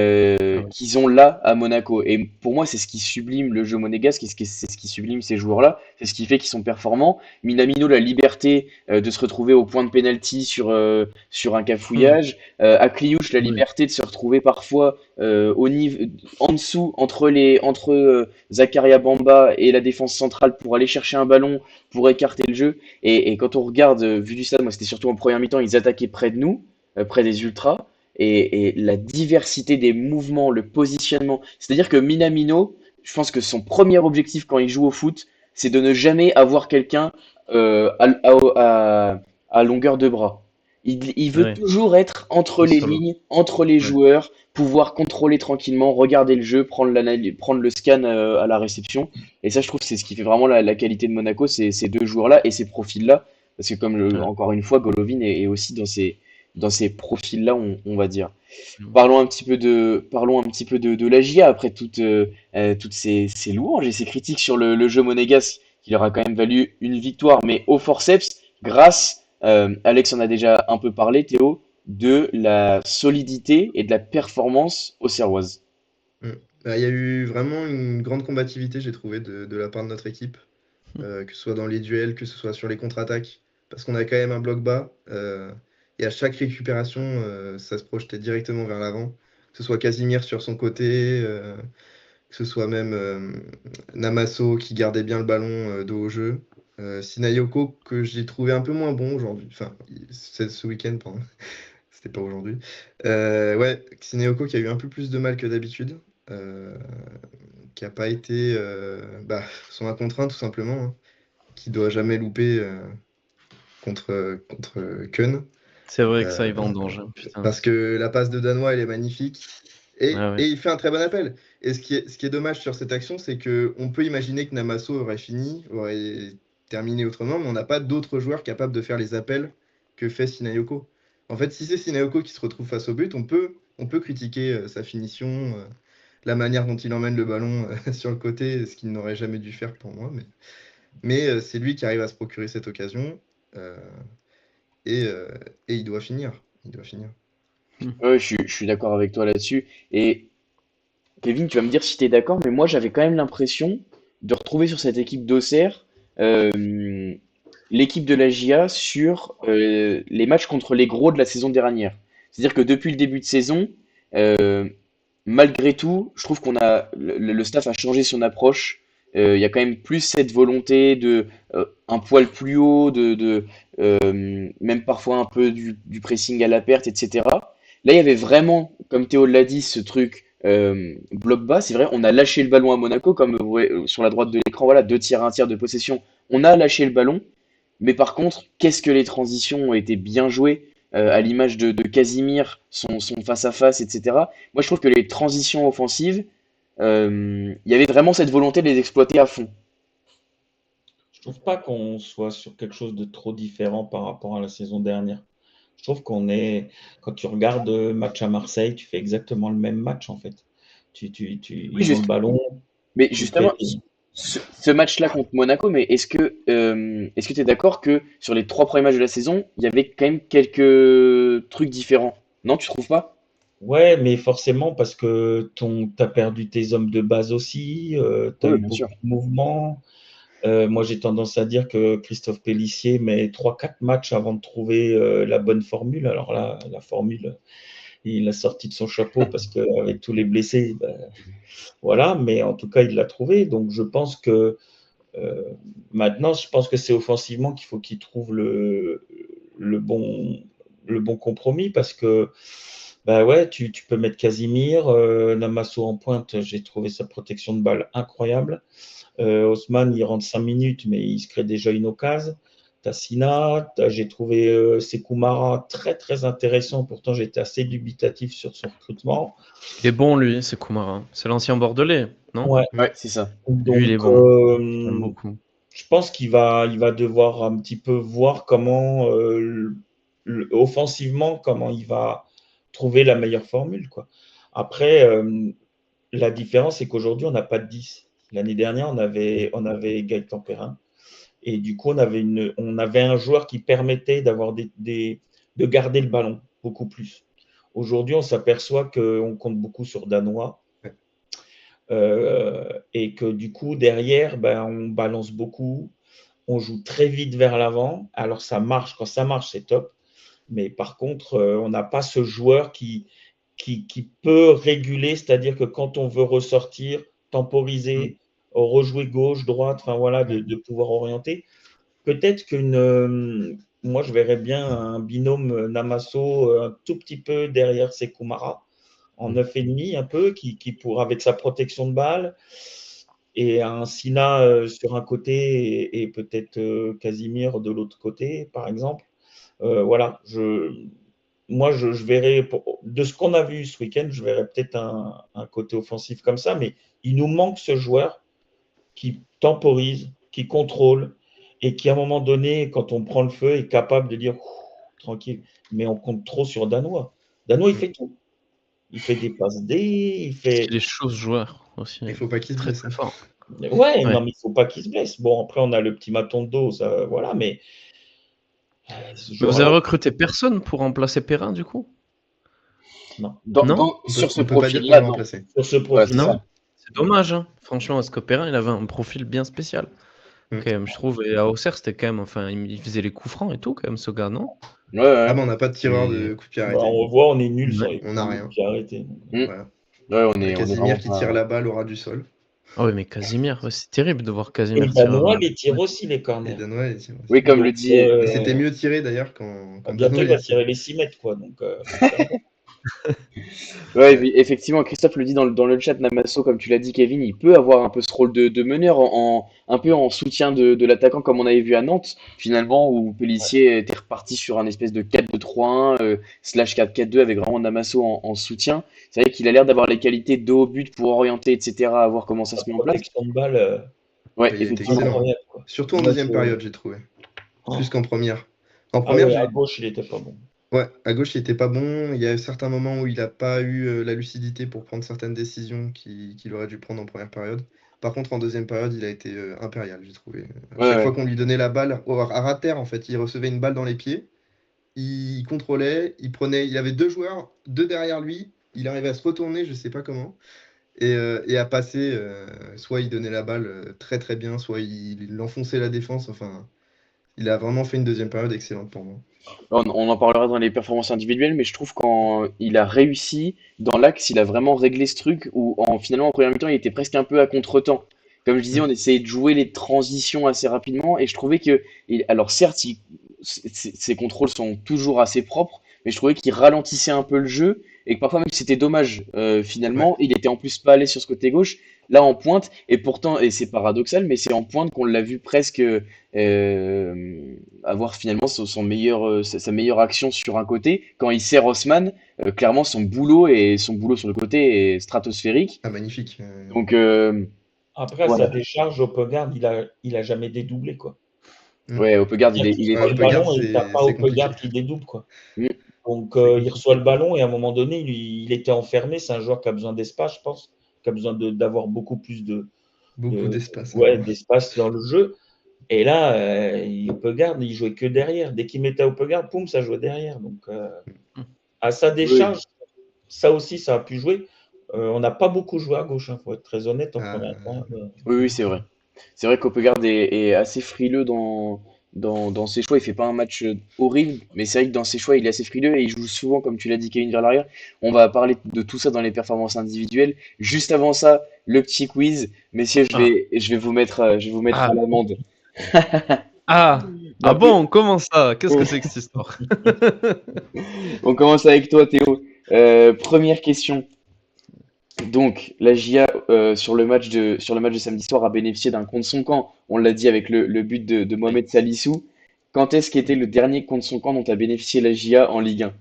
oui. qu'ils ont là à Monaco. Et pour moi, c'est ce qui sublime le jeu monégasque, et c'est ce qui sublime ces joueurs-là, c'est ce qui fait qu'ils sont performants. Minamino, la liberté de se retrouver au point de pénalty sur un Hmm. cafouillage. Akliouche, la Oui. liberté de se retrouver parfois au niveau, en dessous, entre Zakaria Bamba et la défense centrale pour aller chercher un ballon, pour écarter le jeu. Et quand on regarde, vu du stade, moi c'était surtout en première mi-temps, ils attaquaient près de nous, près des ultras. Et la diversité des mouvements, le positionnement. C'est-à-dire que Minamino, je pense que son premier objectif quand il joue au foot, c'est de ne jamais avoir quelqu'un à longueur de bras. Il veut Ouais. toujours être entre Le les solo. lignes, entre les Ouais. joueurs, pouvoir contrôler tranquillement, regarder le jeu, prendre le scan à la réception. Et ça, je trouve que c'est ce qui fait vraiment la qualité de Monaco, ces deux joueurs-là et ces profils-là. Parce que comme Ouais. encore une fois, Golovin est aussi dans ces profils-là, on va dire. Hmm. Parlons un petit peu de la GIA après toutes ces louanges et ces critiques sur le jeu monégasque qui leur a quand même valu une victoire, mais au forceps, grâce, Alex en a déjà un peu parlé, Théo, de la solidité et de la performance auxerroise. Mm. Bah, il y a eu vraiment une grande combativité, j'ai trouvé, de la part de notre équipe, que ce soit dans les duels, que ce soit sur les contre-attaques, parce qu'on a quand même un bloc bas, et à chaque récupération, ça se projetait directement vers l'avant, que ce soit Casimir sur son côté, que ce soit même Namasso qui gardait bien le ballon dos au jeu, Sinayoko que j'ai trouvé un peu moins bon aujourd'hui, enfin, c'est ce week-end, pardon. C'était pas aujourd'hui. Ouais, Xineoko qui a eu un peu plus de mal que d'habitude, euh, qui a pas été bah, son 1 contre 1 tout simplement, hein, qui doit jamais louper contre Kun. C'est vrai que ça, euh, il vendange, hein, putain. Parce que la passe de Danois, elle est magnifique. Ah ouais. Et il fait un très bon appel. Et ce qui est dommage sur cette action, c'est qu'on peut imaginer que Namasso aurait fini, aurait terminé autrement, mais on n'a pas d'autres joueurs capables de faire les appels que fait Sinayoko. En fait, si c'est Sinayoko qui se retrouve face au but, on peut critiquer sa finition, la manière dont il emmène le ballon sur le côté, ce qu'il n'aurait jamais dû faire pour moi. Mais c'est lui qui arrive à se procurer cette occasion. euh, et, euh, et il doit finir. Il doit finir. Hmm. Ouais, je suis d'accord avec toi là-dessus. Et Kevin, tu vas me dire si tu es d'accord, mais moi j'avais quand même l'impression de retrouver sur cette équipe d'Auxerre l'équipe de la GIA sur les matchs contre les gros de la saison dernière. C'est-à-dire que depuis le début de saison, euh, malgré tout, je trouve le staff a changé son approche. Il y a quand même plus cette volonté de un poil plus haut, même parfois un peu du pressing à la perte, etc. Là, il y avait vraiment, comme Théo l'a dit, ce truc bloc bas. C'est vrai, on a lâché le ballon à Monaco, comme vous voyez, sur la droite de l'écran, voilà, 2 tiers, 1 tiers de possession. On a lâché le ballon, mais par contre, qu'est-ce que les transitions ont été bien jouées, à l'image de Casimir, son face-à-face, etc. Moi, je trouve que les transitions offensives, il y avait vraiment cette volonté de les exploiter à fond. Je trouve pas qu'on soit sur quelque chose de trop différent par rapport à la saison dernière. Je trouve qu'on est, quand tu regardes match à Marseille, tu fais exactement le même match en fait. Oui, Ils ont le ballon, mais tu fais. justement, ce match-là contre Monaco, mais est-ce que tu es d'accord que sur les 3 premiers matchs de la saison, il y avait quand même quelques trucs différents? Non, tu trouves pas? Ouais, mais forcément parce que t'as perdu tes hommes de base aussi, tu as Oui, eu bien sûr. beaucoup de mouvements. Moi, j'ai tendance à dire que Christophe Pélissier met 3, 4 matchs avant de trouver la bonne formule. Alors là, la formule, il l'a sortie de son chapeau parce qu'avec tous les blessés, ben, voilà, mais en tout cas, il l'a trouvé. Donc, je pense que euh, maintenant, je pense que c'est offensivement qu'il faut qu'il trouve le bon compromis parce que Bah ouais, tu peux mettre Casimir, Namasso en pointe, j'ai trouvé sa protection de balle incroyable. Haussmann, il rentre 5 minutes, mais il se crée déjà une occasion. Tassina, j'ai trouvé Sekou très très intéressant. Pourtant, j'étais assez dubitatif sur son recrutement. Il est bon, lui, c'est Koumara. C'est l'ancien Bordelais, non? Ouais, Ouais, c'est ça. Lui, il est donc bon. J'aime beaucoup. je pense qu'il va devoir un petit peu voir comment, offensivement, comment il va trouver la meilleure formule, quoi. Après, la différence, c'est qu'aujourd'hui, on n'a pas de 10. L'année dernière, on avait Gaëtan Perrin. Et du coup, on avait un joueur qui permettait de garder le ballon beaucoup plus. Aujourd'hui, on s'aperçoit qu'on compte beaucoup sur Danois. Et que du coup, derrière, ben, on balance beaucoup. On joue très vite vers l'avant. Alors, ça marche. Quand ça marche, c'est top. Mais par contre, on n'a pas ce joueur qui peut réguler, c'est-à-dire que quand on veut ressortir, temporiser, rejouer gauche, droite, enfin voilà, de pouvoir orienter. Peut-être moi, je verrais bien un binôme Namasso un tout petit peu derrière Sekoumara, en 9,5 un peu, avec sa protection de balle, et un Sina sur un côté et peut-être Casimir de l'autre côté, par exemple. Voilà, moi, je verrais, de ce qu'on a vu ce week-end, je verrais peut-être un côté offensif comme ça, mais il nous manque ce joueur qui temporise, qui contrôle et qui, à un moment donné, quand on prend le feu, est capable de dire tranquille. Mais on compte trop sur Danois. Danois, il fait tout. Il fait des passes D, il fait. Il est chaud, ce joueur aussi. Il faut pas qu'il se Très, blesse. très fort. Ouais, Ouais. non, mais il ne faut pas qu'il se blesse. Bon, après, on a le petit maton de dos, ça, voilà, mais. Ce Mais vous joueur-là, avez recruté personne pour remplacer Perrin, du coup? non. Non? Sur ce On peut pas dire qu'on profil-là, l'a non. remplacé. Sur ce Ouais, c'est profil-là, Non? ça. C'est dommage, hein. Franchement, parce que Perrin, il avait un profil bien spécial. Mm. Quand même, je trouve. Et à Auxerre, c'était quand même. Enfin, il faisait les coups francs et tout, quand même, ce gars, non? Ouais, ouais. Ah, mais on n'a pas de tireur Mais- de coup de pied bah, arrêté. on voit, on est nul Ouais. sur les On n'a rien. coups arrêtés. Mm. Voilà. Ouais, On a on est Casimir vraiment qui pas. tire la balle au ras du sol. Ah oui, mais Casimir, ouais, c'est terrible de voir Et Casimir le tirer. Danois les tire aussi, les Et corners. Danois, il tire aussi. Oui, comme le Donc, dit. Mais c'était mieux tiré d'ailleurs quand bientôt, Danois il va les tire. tirer les 6 mètres, quoi. Donc, faut faire gaffe. Ouais, Ouais. effectivement, Christophe le dit dans le chat, Namasso, comme tu l'as dit, Kevin, il peut avoir un peu ce rôle de meneur, un peu en soutien de l'attaquant, comme on avait vu à Nantes, finalement, où Pélissier était reparti sur un espèce de 4-2-3-1, slash 4-4-2, avec vraiment Namasso en soutien. C'est vrai qu'il a l'air d'avoir les qualités de haut but pour orienter, etc., à voir comment ça La se met en place. protection de balle, Ouais, Il a été effectivement. excellent. incroyable, quoi. Surtout en Moi, deuxième période, j'ai trouvé. Plus qu'en première. En Ah première, ouais, à gauche, il était pas bon. ouais, à gauche, il était pas bon. Il y a certains moments où il n'a pas eu la lucidité pour prendre certaines décisions qu'il aurait dû prendre en première période. Par contre, en deuxième période, il a été impérial, j'ai trouvé. Ouais, Chaque ouais. fois qu'on lui donnait la balle, à ras terre, en fait, il recevait une balle dans les pieds. Il contrôlait, il avait deux joueurs, deux derrière lui. Il arrivait à se retourner, je sais pas comment, et à passer. Soit il donnait la balle très très bien, soit il enfonçait la défense. Enfin, il a vraiment fait une deuxième période excellente pour moi. On en parlera dans les performances individuelles, mais je trouve quand il a réussi dans l'axe, il a vraiment réglé ce truc où finalement en première mi-temps, il était presque un peu à contre-temps. Comme je disais, on essayait de jouer les transitions assez rapidement et je trouvais que, alors certes, ses contrôles sont toujours assez propres, mais je trouvais qu'il ralentissait un peu le jeu et que parfois même si c'était dommage, finalement, il était en plus pas allé sur ce côté gauche, là en pointe, et pourtant, et c'est paradoxal, mais c'est en pointe qu'on l'a vu presque avoir finalement sa meilleure action sur un côté. Quand il sert Haussmann, clairement son boulot sur le côté est stratosphérique. Ah, magnifique. Donc Après, à sa voilà. décharge, Oppegaard, il a jamais dédoublé, quoi. Ouais, Opegaard, il Il est reçoit le Oppegaard, ballon et t'as pas c'est compliqué. Oppegaard qui dédouble, quoi. Mm. Donc, C'est il compliqué. reçoit le ballon et à un moment donné, il était enfermé. C'est un joueur qui a besoin d'espace, je pense, qui a besoin d'avoir beaucoup plus Beaucoup d'espace. d'espace dans le jeu. Et là, Oppegaard, il jouait que derrière. Dès qu'il mettait Oppegaard, poum, ça jouait derrière. Donc, à sa décharge, ça aussi, ça a pu jouer. On n'a pas beaucoup joué à gauche, faut être très honnête en première période. Oui, c'est vrai. C'est vrai qu'Opegaard est assez frileux dans ses choix. Il fait pas un match horrible, mais c'est vrai que dans ses choix, il est assez frileux et il joue souvent, comme tu l'as dit, Kevin, vers l'arrière. On va parler de tout ça dans les performances individuelles. Juste avant ça, le petit quiz. Messieurs, je vais vous mettre à l'amende. Ah bon, comment ça? Qu'est-ce que c'est que cette histoire? On commence avec toi, Théo. Première question. Donc, la GIA sur le match de samedi soir a bénéficié d'un contre son camp. On l'a dit avec le but de Oui. Mohamed Salissou. Quand est-ce qu'était le dernier contre son camp dont a bénéficié la GIA en Ligue 1?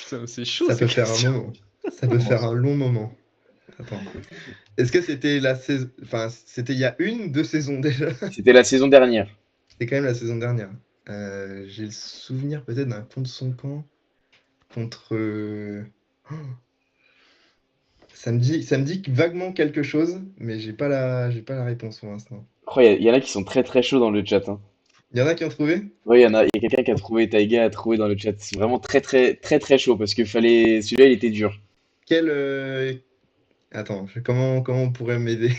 Putain, c'est chaud Ça ces peut faire un questions. moment. Ça peut faire un long moment. Attends. Est-ce que c'était la saison. Enfin, c'était il y a 1, 2 saisons déjà? C'était la saison dernière. C'était quand même la saison dernière. J'ai le souvenir peut-être d'un contre son camp contre. Oh, ça me dit vaguement quelque chose, mais j'ai pas la réponse pour l'instant. Oh, il y en a qui sont très très chauds dans le chat, hein. Il y en a qui ont trouvé? Oui, il y a quelqu'un qui a trouvé, Taiga a trouvé dans le chat. C'est vraiment très très très très chaud parce que celui-là il était dur. Quel. Attends, comment on pourrait m'aider?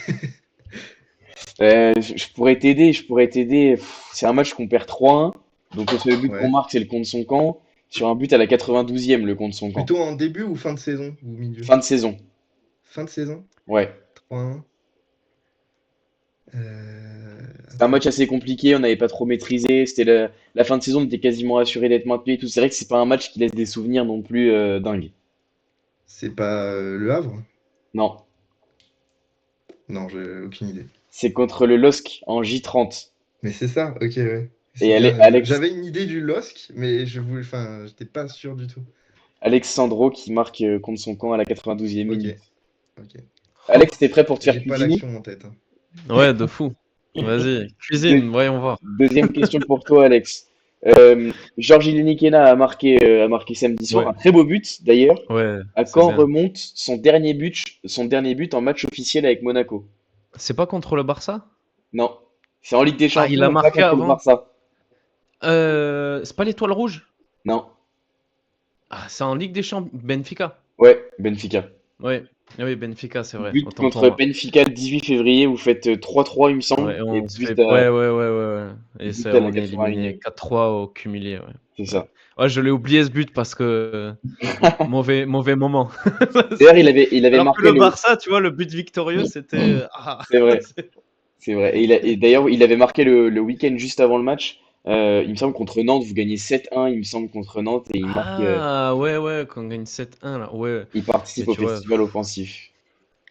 Je pourrais t'aider, je pourrais t'aider. C'est un match qu'on perd 3-1. Donc le seul but qu'on Ouais. marque, c'est le contre son camp. Sur un but à la 92e, le contre son camp. Plutôt en début ou fin de saison ou milieu? Fin de saison. Fin de saison? Ouais. 3-1. C'était un Attends. match assez compliqué, on n'avait pas trop maîtrisé. C'était la fin de saison, on était quasiment assuré d'être maintenu et tout. C'est vrai que c'est pas un match qui laisse des souvenirs non plus dingues. C'est pas Le Havre? Non. Non, j'ai aucune idée. C'est contre le LOSC en J30. Mais c'est ça, ok, ouais. C'est Et bien. Alex, J'avais une idée du LOSC, mais enfin, j'étais pas sûr du tout. Alexandro qui marque contre son camp à la 92e Ok, minute. ok. Alex, t'es prêt pour te faire J'ai pas cuisiner? l'action en tête, hein. Ouais, de fou. Vas-y, Deux- cuisine, voyons voir. Deuxième question pour toi, Alex. Georgi Linikena a marqué samedi soir Ouais, un très beau but d'ailleurs. ouais, À c'est quand bien. remonte son dernier but en match officiel avec Monaco? C'est pas contre le Barça? Non, c'est en Ligue des Ah, il Champions, a mais pas marqué contre le avant. Barça. C'est pas l'Étoile Rouge? Non, Ah, c'est en Ligue des Champions. Benfica. ouais, Benfica. Ouais, ah oui, Benfica, c'est vrai. But Autant pour contre moi. Benfica le 18 février, vous faites 3-3 il me semble, Ouais, et et on se fait. but à, Ouais, ouais, ouais, ouais, ouais. Et but c'est, à la on est éliminé 81e. 4-3 au cumulé. Ouais. C'est Ouais. ça. Ouais, je l'ai oublié ce but parce que mauvais, mauvais moment. D'ailleurs, il avait Alors que marqué le le. Barça, tu vois, le but victorieux, c'était. Ah, C'est vrai. c'est- C'est vrai. Et d'ailleurs, il avait marqué le week-end juste avant le match. Il me semble contre Nantes, vous gagnez 7-1, il me semble, contre Nantes, et Ah, ouais, ouais, quand on gagne 7-1, là. Ouais. il Mais participe au tu vois, festival offensif.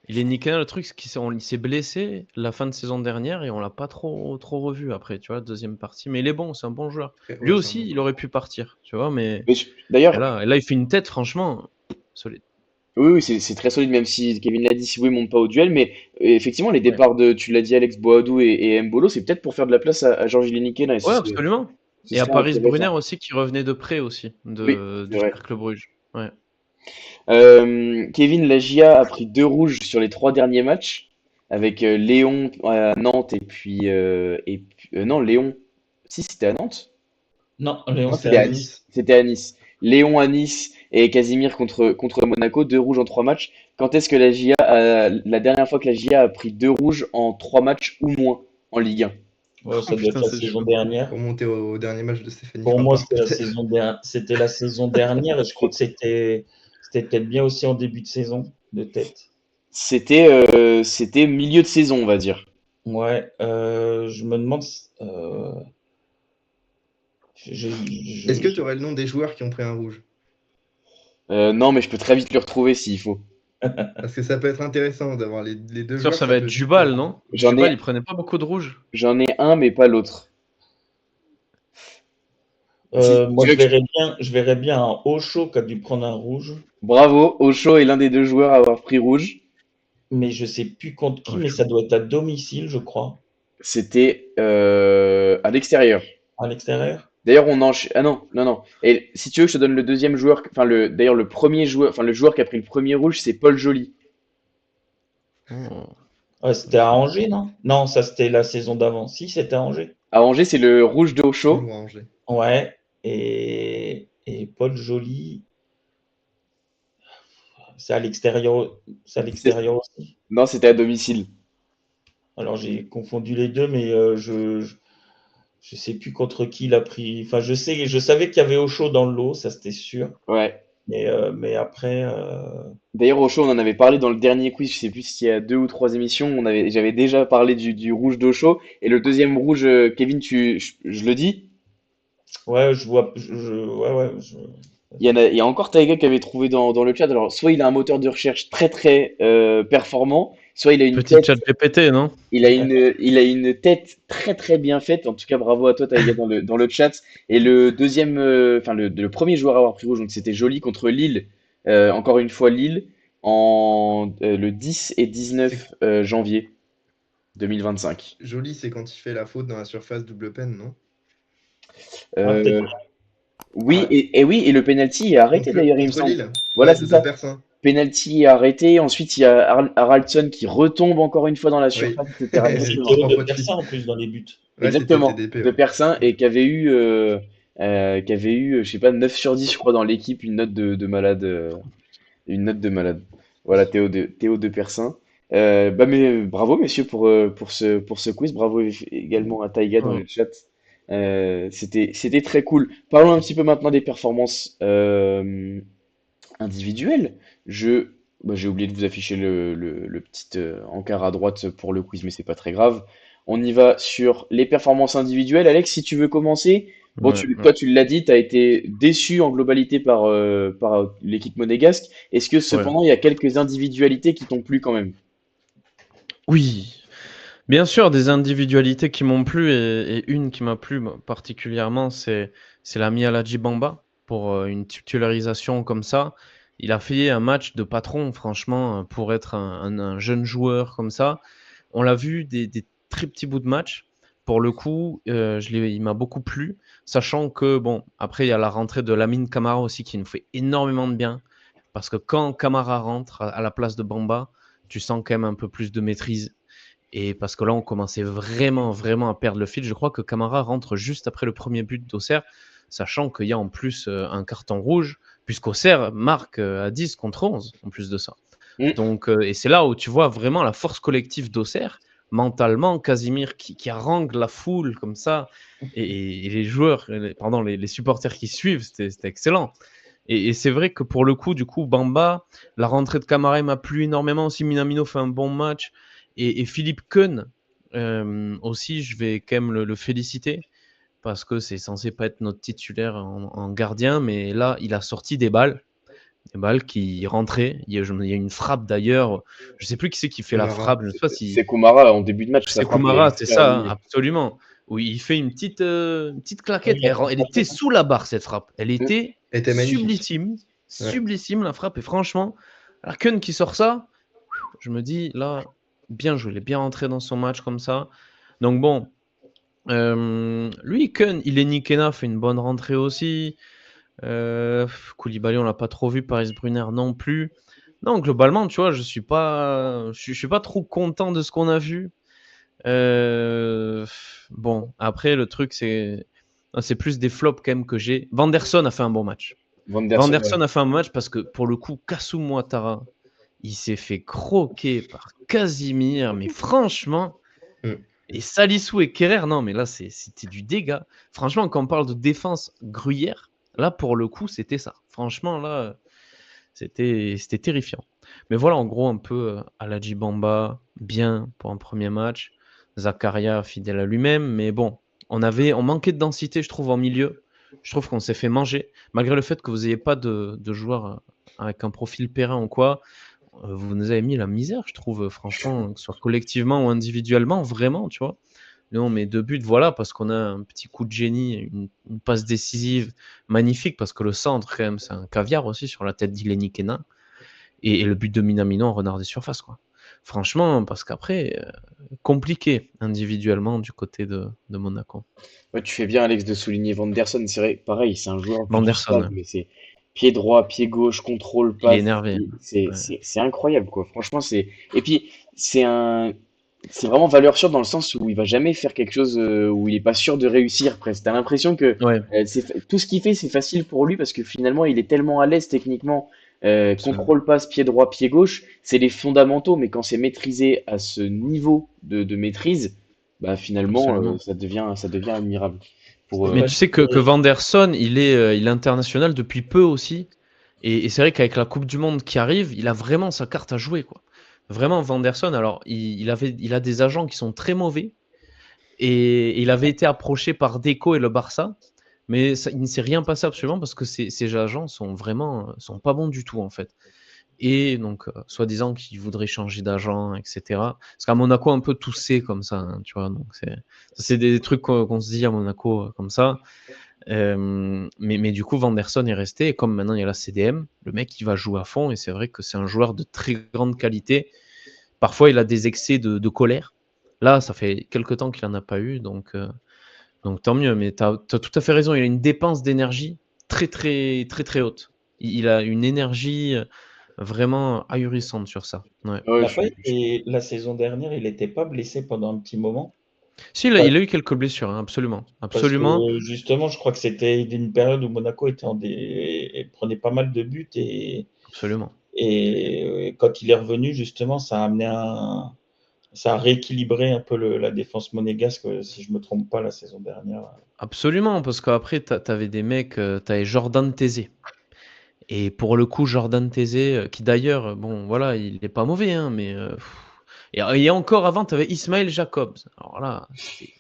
il est nickel. Le truc, c'est il s'est blessé la fin de saison dernière et on l'a pas trop revu après, tu vois, deuxième partie. Mais il est bon, c'est un bon joueur. Lui Ouais, c'est un bon aussi, il joueur. aurait pu partir, tu vois, mais D'ailleurs, et là, il fait une tête, franchement, solide. oui, oui, c'est très solide, même si Kevin l'a dit, si oui, il monte pas au duel, mais effectivement, les Ouais. départs tu l'as dit, Alex Boadou et Mbolo, c'est peut-être pour faire de la place à Georges Lineker, et Ouais, absolument. ce Et à serait Paris Brunner intéressant. aussi, qui revenait de près aussi, Oui, c'est du vrai. Cercle Bruges. Ouais. Kevin, la GIA a pris 2 rouges sur les 3 derniers matchs, avec Léon à Nantes non, Léon. Si, c'était à Nantes? Non, Léon, Non, c'était C'était c'était à à à Nice. Nice. Nice. C'était à Nice. Léon à Nice et Casimir contre Monaco, 2 rouges en 3 matchs. Quand est-ce que la dernière fois que la GIA a pris 2 rouges en 3 matchs ou moins en Ligue 1? Ouais, Oh ça doit être putain, la c'est saison chaud. dernière. Pour monter au dernier match de Stéphanie Pour moi, Frappard, peut-être. c'était la saison dernière et je crois que c'était peut-être bien aussi en début de saison, de tête. C'était milieu de saison, on va dire. Ouais, je me demande. Est-ce que Je- tu aurais le nom des joueurs qui ont pris un rouge? Non, mais je peux très vite le retrouver s'il faut. Parce que ça peut être intéressant d'avoir les deux Sûr, joueurs, ça ça va peut être vite. Jubal, non? J'en Jubal, ai, il prenait pas beaucoup de rouge. j'en ai un, mais pas l'autre. Si moi, tu veux je verrais bien un Ocho qui a dû prendre un rouge, Bravo, Ocho est l'un des 2 joueurs à avoir pris rouge. mais je sais plus contre qui, Ouais, mais ça doit être à domicile, je crois, C'était à l'extérieur. à l'extérieur. D'ailleurs, on enchaîne. Ah non, non, non. Et si tu veux, je te donne le deuxième joueur. Enfin, d'ailleurs, le premier joueur, enfin, le joueur qui a pris le premier rouge, c'est Paul Joly. Oh. Ouais, c'était à Angers, non? Non, ça c'était la saison d'avant. Si, c'était à Angers. À Angers, c'est le rouge de Ocho. Toujours à Angers. Ouais, et Paul Joly, c'est à C'est- l'extérieur aussi. Non, c'était à domicile. Alors j'ai confondu les deux, mais je sais plus contre qui il a pris. Enfin, je savais qu'il y avait Ocho dans le lot, ça c'était sûr. Ouais. Mais après, D'ailleurs, Ocho, on en avait parlé dans le dernier quiz. Je sais plus s'il y a 2 ou 3 émissions. J'avais déjà parlé du rouge d'Ocho. Et le deuxième rouge, Kevin, je le dis? ouais, je vois, ouais, ouais, il y a encore Taiga qui avait trouvé dans le chat. Alors, soit il a un moteur de recherche très très performant, soit il a une Petite tête, chat GPT, non? il a une tête très très bien faite. En tout cas, bravo à toi Taiga dans le chat. Et le deuxième, enfin le premier joueur à avoir pris rouge, donc c'était Joly contre Lille. Encore une fois Lille le 10 et 19 janvier 2025. Joli, c'est quand il fait la faute dans la surface double peine, non? Euh, Peut-être. oui, Ouais. et oui, et le penalty est arrêté d'ailleurs, il me Contre semble. Lille? Voilà, Ouais, c'est de deux ça. personnes. Penalty est arrêté. Ensuite, il y a Haraldson qui retombe encore une fois dans la Oui. surface, etc. C'est Exactement. Théo 3 de fois de Persa suite. en plus dans les buts. Ouais, c'était Exactement. TDP, De ouais. Persin et qui avait eu, je sais pas, 9 sur 10, je crois, dans l'équipe, une note de malade. Une note de malade. Voilà, Théo de Persin. Bah mais bravo, messieurs, pour ce quiz. Bravo également à Taïga dans Ouais. le chat. C'était très cool. Parlons un petit peu maintenant des performances individuelles. J'ai oublié de vous afficher le petit encart à droite pour le quiz, mais c'est pas très grave. On y va sur les performances individuelles. Alex, si tu veux commencer. Bon, Ouais, ouais, toi, tu l'as dit, tu as été déçu en globalité par l'équipe monégasque. Est-ce que ouais. cependant, il y a quelques individualités qui t'ont plu quand même? Oui, bien sûr, des individualités qui m'ont plu et une qui m'a plu particulièrement, c'est l'ami Aladji Bamba pour une titularisation comme ça. Il a fait un match de patron, franchement, pour être un jeune joueur comme ça. On l'a vu des très petits bouts de match. Pour le coup, il m'a beaucoup plu, sachant que, bon, après, il y a la rentrée de Lamine Camara aussi qui nous fait énormément de bien. Parce que quand Camara rentre à la place de Bamba, tu sens quand même un peu plus de maîtrise. Et parce que là, on commençait vraiment, vraiment à perdre le fil. Je crois que Camara rentre juste après le premier but d'Auxerre, sachant qu'il y a en plus un carton rouge, puisqu'Auxerre marque à 10 contre 11 en plus de ça. Hmm. Donc, et c'est là où tu vois vraiment la force collective d'Auxerre, mentalement, Casimir qui harangue la foule comme ça, et les joueurs, les supporters qui suivent, c'était excellent. Et c'est vrai que pour le coup, du coup, Bamba, la rentrée de Camara m'a plu énormément aussi. Minamino fait un bon match. Et Philippe Keun, aussi, je vais quand même le féliciter parce que c'est censé pas être notre titulaire en gardien, mais là, il a sorti des balles qui rentraient. Il y a une frappe d'ailleurs. Je sais plus qui c'est qui fait la Komara. frappe. Je sais pas si C'est Komara en début de match, sa c'est frappe, elle est Koumara, c'est super ça, hein, alignée. absolument. Oui, il fait une petite Oui, claquette. il a fait Elle sa était tête. sous la barre, cette frappe. Elle Hmm. était Était magnifique. sublissime, Ouais. sublissime la frappe. Et franchement, Keun qui sort ça, je me dis là, bien joué, il est bien rentré dans son match comme ça. Donc bon, lui, Keun, Ileni-Kena fait une bonne rentrée aussi. Koulibaly, on l'a pas trop vu. Paris Brunner non plus. Non, globalement, tu vois, je suis pas trop content de ce qu'on a vu. Bon, après, le truc, c'est plus des flops quand même que j'ai. Vanderson a fait un bon match. Vanderson, ouais. Vanderson a fait un bon match parce que pour le coup, Kasum Ouattara, il s'est fait croquer par Casimir, mais franchement, Mm. et Salissou et Kerrer, non, mais là, c'était du dégât. Franchement, quand on parle de défense gruyère, là, pour le coup, c'était ça. Franchement, là, c'était terrifiant. Mais voilà, en gros, un peu Aladji Bamba, bien pour un premier match. Zakaria, fidèle à lui-même. Mais bon, on manquait de densité, je trouve, en milieu. Je trouve qu'on s'est fait manger. Malgré le fait que vous n'ayez pas de joueur avec un profil périn ou quoi, vous nous avez mis la misère, je trouve, franchement, que ce soit collectivement ou individuellement, vraiment, tu vois. Nous, on met 2 buts, voilà, parce qu'on a un petit coup de génie, une passe décisive magnifique, parce que le centre, quand même, c'est un caviar aussi sur la tête d'Ileni Kena. Et le but de Minamino en renard des surfaces, quoi. Franchement, parce qu'après, compliqué individuellement du côté de Monaco. Ouais, tu fais bien, Alex, de souligner Vanderson. C'est vrai, pareil, c'est un joueur vu du Vanderson, stade, ouais. mais c'est pied droit, pied gauche, contrôle, Il est passe. énervé. Ouais. C'est incroyable, quoi. Franchement, et puis, c'est vraiment valeur sûre dans le sens où il va jamais faire quelque chose où il est pas sûr de réussir, presque. T'as l'impression que Ouais, tout ce qu'il fait, c'est facile pour lui parce que finalement, il est tellement à l'aise techniquement. Absolument. Contrôle, passe, pied droit, pied gauche, c'est les fondamentaux, mais quand c'est maîtrisé à ce niveau de maîtrise, bah finalement, absolument. ça devient admirable. Pour, C'est Mais tu sais que facile. Vanderson, il est international depuis peu aussi. Et c'est vrai qu'avec la Coupe du Monde qui arrive, il a vraiment sa carte à jouer, quoi. Vraiment, Vanderson, alors, il a des agents qui sont très mauvais. Et il avait été approché par Deco et le Barça. Mais il ne s'est rien passé absolument parce que ces agents sont pas bons du tout en fait. Et donc, soi-disant qu'ils voudraient changer d'agent, etc. Parce qu'à Monaco, un peu tout c'est comme ça, hein, tu vois. Donc c'est des trucs qu'on se dit à Monaco comme ça. Mais du coup, Vanderson est resté. Et comme maintenant il y a la CDM, le mec il va jouer à fond. Et c'est vrai que c'est un joueur de très grande qualité. Parfois, il a des excès de colère. Là, ça fait quelques temps qu'il en a pas eu. Donc tant mieux. Mais tu as tout à fait raison. Il a une dépense d'énergie très, très, très, très haute. Il a une énergie vraiment ahurissante sur ça. Ouais. Ouais, Il a pas été, la saison dernière, il n'était pas blessé pendant un petit moment. Si, Pas- il a eu quelques blessures, hein, absolument. Parce Absolument. que justement, je crois que c'était une période où Monaco prenait pas mal de buts Absolument. et quand il est revenu, justement, ça a rééquilibré un peu la défense monégasque, si je me trompe pas, la saison dernière. Absolument, parce qu'après, tu avais des mecs, tu avais Jordan Tézé. Et pour le coup, Jordan Tézé, qui d'ailleurs, bon, voilà, il n'est pas mauvais, hein, mais. Et encore avant, tu avais Ismaël Jacobs. Alors là, c'était.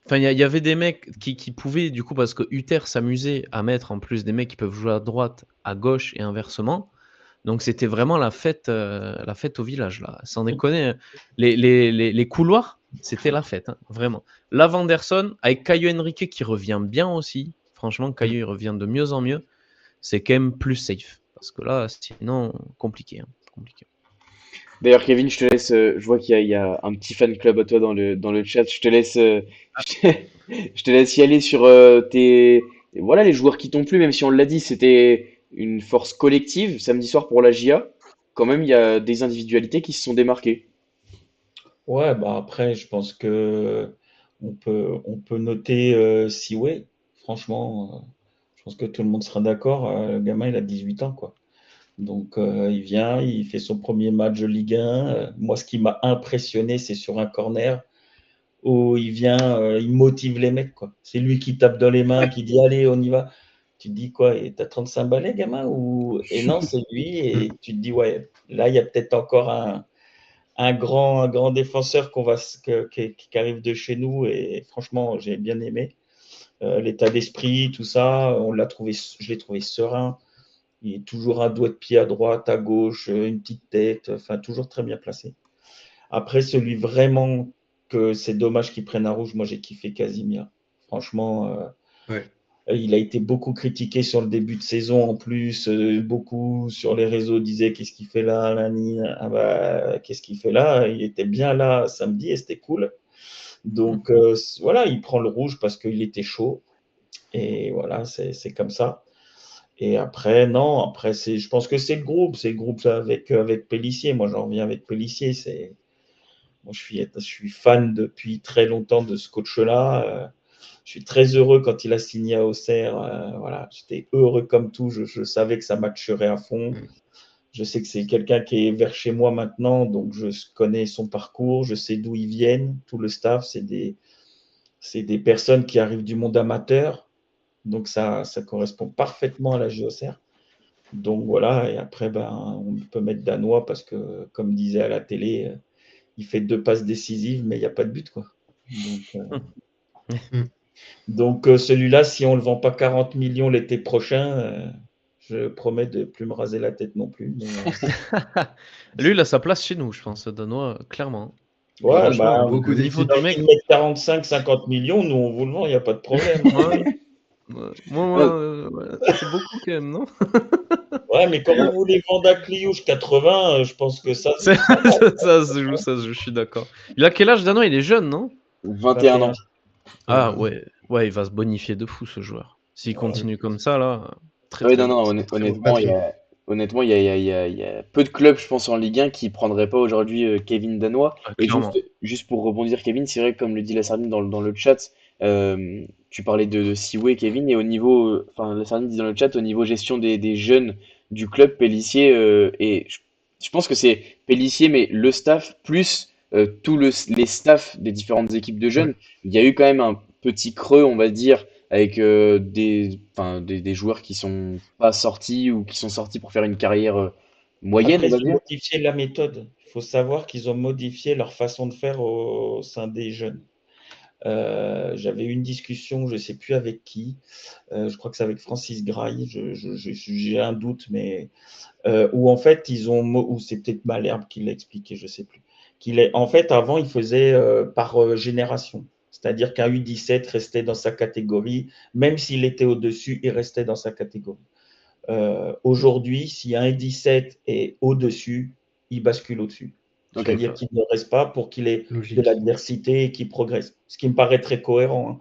Enfin, il y avait des mecs qui pouvaient, du coup, parce que Uther s'amusait à mettre en plus des mecs qui peuvent jouer à droite, à gauche et inversement. Donc c'était vraiment la fête au village, là. Sans déconner, les couloirs, c'était la fête, hein, vraiment. Là, Vanderson, avec Caio Henrique qui revient bien aussi. Franchement, Caio, il revient de mieux en mieux. C'est quand même plus safe. Parce que là, sinon, compliqué, hein, compliqué. D'ailleurs, Kevin, je te laisse. Je vois qu'il y a un petit fan club à toi dans le chat. Je te laisse, je te laisse y aller sur voilà, les joueurs qui t'ont plu, même si on l'a dit, c'était une force collective samedi soir pour la GIA. Quand même, il y a des individualités qui se sont démarquées. Ouais, bah après, je pense que on peut noter Siway. Franchement, je pense que tout le monde sera d'accord. Le gamin, il a 18 ans, quoi. Donc, il vient, il fait son premier match de Ligue 1. Moi, ce qui m'a impressionné, c'est sur un corner où il vient, il motive les mecs, quoi. C'est lui qui tape dans les mains, qui dit allez, on y va. Tu te dis quoi, et t'as 35 balais, gamin? Et non, c'est lui, et tu te dis ouais, là, il y a peut-être encore un grand défenseur qui arrive de chez nous, et franchement, j'ai bien aimé. L'état d'esprit, tout ça, je l'ai trouvé serein. Il est toujours un doigt de pied à droite, à gauche, une petite tête, enfin toujours très bien placé. Après, celui vraiment que c'est dommage qu'il prenne un rouge, moi j'ai kiffé Casimir. Franchement, Ouais. il a été beaucoup critiqué sur le début de saison en plus. Beaucoup sur les réseaux disaient qu'est-ce qu'il fait là, Lani, ah bah, qu'est-ce qu'il fait là. Il était bien là samedi et c'était cool. Donc voilà, il prend le rouge parce qu'il était chaud. Et voilà, c'est comme ça. Et après, non, après, je pense que c'est le groupe avec Pélissier. Moi, j'en reviens avec Pélissier. Moi, je suis fan depuis très longtemps de ce coach-là. Je suis très heureux quand il a signé à Auxerre. Voilà, j'étais heureux comme tout. Je savais que ça matcherait à fond. Mm. Je sais que c'est quelqu'un qui est vers chez moi maintenant, donc je connais son parcours, je sais d'où ils viennent. Tout le staff, c'est des personnes qui arrivent du monde amateur. Donc ça correspond parfaitement à la JOCR. Donc voilà, et après, ben, on peut mettre Danois parce que, comme disait à la télé, il fait 2 passes décisives, mais il n'y a pas de but, quoi. Mm. Donc celui-là, si on ne le vend pas 40 millions l'été prochain, je promets de ne plus me raser la tête non plus. Lui, il a sa place chez nous, je pense, Danois, clairement. Ouais, Franchement, bah, Franchement, beaucoup le niveau il a du d'équipes. envie de mec. mettre 45, 50 millions, nous on vous le vend, il n'y a pas de problème. Ouais, Ah, ouais, ça fait beaucoup quand même, non? Ouais, mais quand vous voulez vendre à Cliouche 80, je pense que ça C'est- va. ça se joue, je suis d'accord. Il a quel âge, Danois? Il est jeune, non? 21 21. ans. Ah ouais, ouais, il va se bonifier de fou, ce joueur. S'il continue comme ça, là, très Ah oui, très non, bon. non, Très bon. honnêtement, il y a peu de clubs, je pense, en Ligue 1 qui prendraient pas aujourd'hui Kevin Danois. Ah, Et clairement. juste pour rebondir, Kevin, c'est vrai que comme le dit la Sardine dans le chat, tu parlais de Siwe, Kevin, et au niveau, enfin, la Sardine dit dans le chat, au niveau gestion des jeunes du club, Pélissier, et je pense que c'est Pélissier, mais le staff, plus les staffs des différentes équipes de Ouais. jeunes, il y a eu quand même un petit creux, on va dire avec enfin, des joueurs qui sont pas sortis ou qui sont sortis pour faire une carrière moyenne, Après, on va ils ont dire. modifié la méthode. Il faut savoir qu'ils ont modifié leur façon de faire au sein des jeunes. J'avais eu une discussion, je ne sais plus avec qui, je crois que c'est avec Francis Graille, j'ai un doute, mais où en fait, ou c'est peut-être Malherbe qui l'a expliqué, je ne sais plus. En fait, avant, il faisait par génération. C'est-à-dire qu'un U17 restait dans sa catégorie, même s'il était au-dessus, il restait dans sa catégorie. Aujourd'hui, si un U17 est au-dessus, il bascule au-dessus. Ok. C'est-à-dire qu'il ne reste pas pour qu'il ait de Logique. l'adversité et qu'il progresse. Ce qui me paraît très cohérent.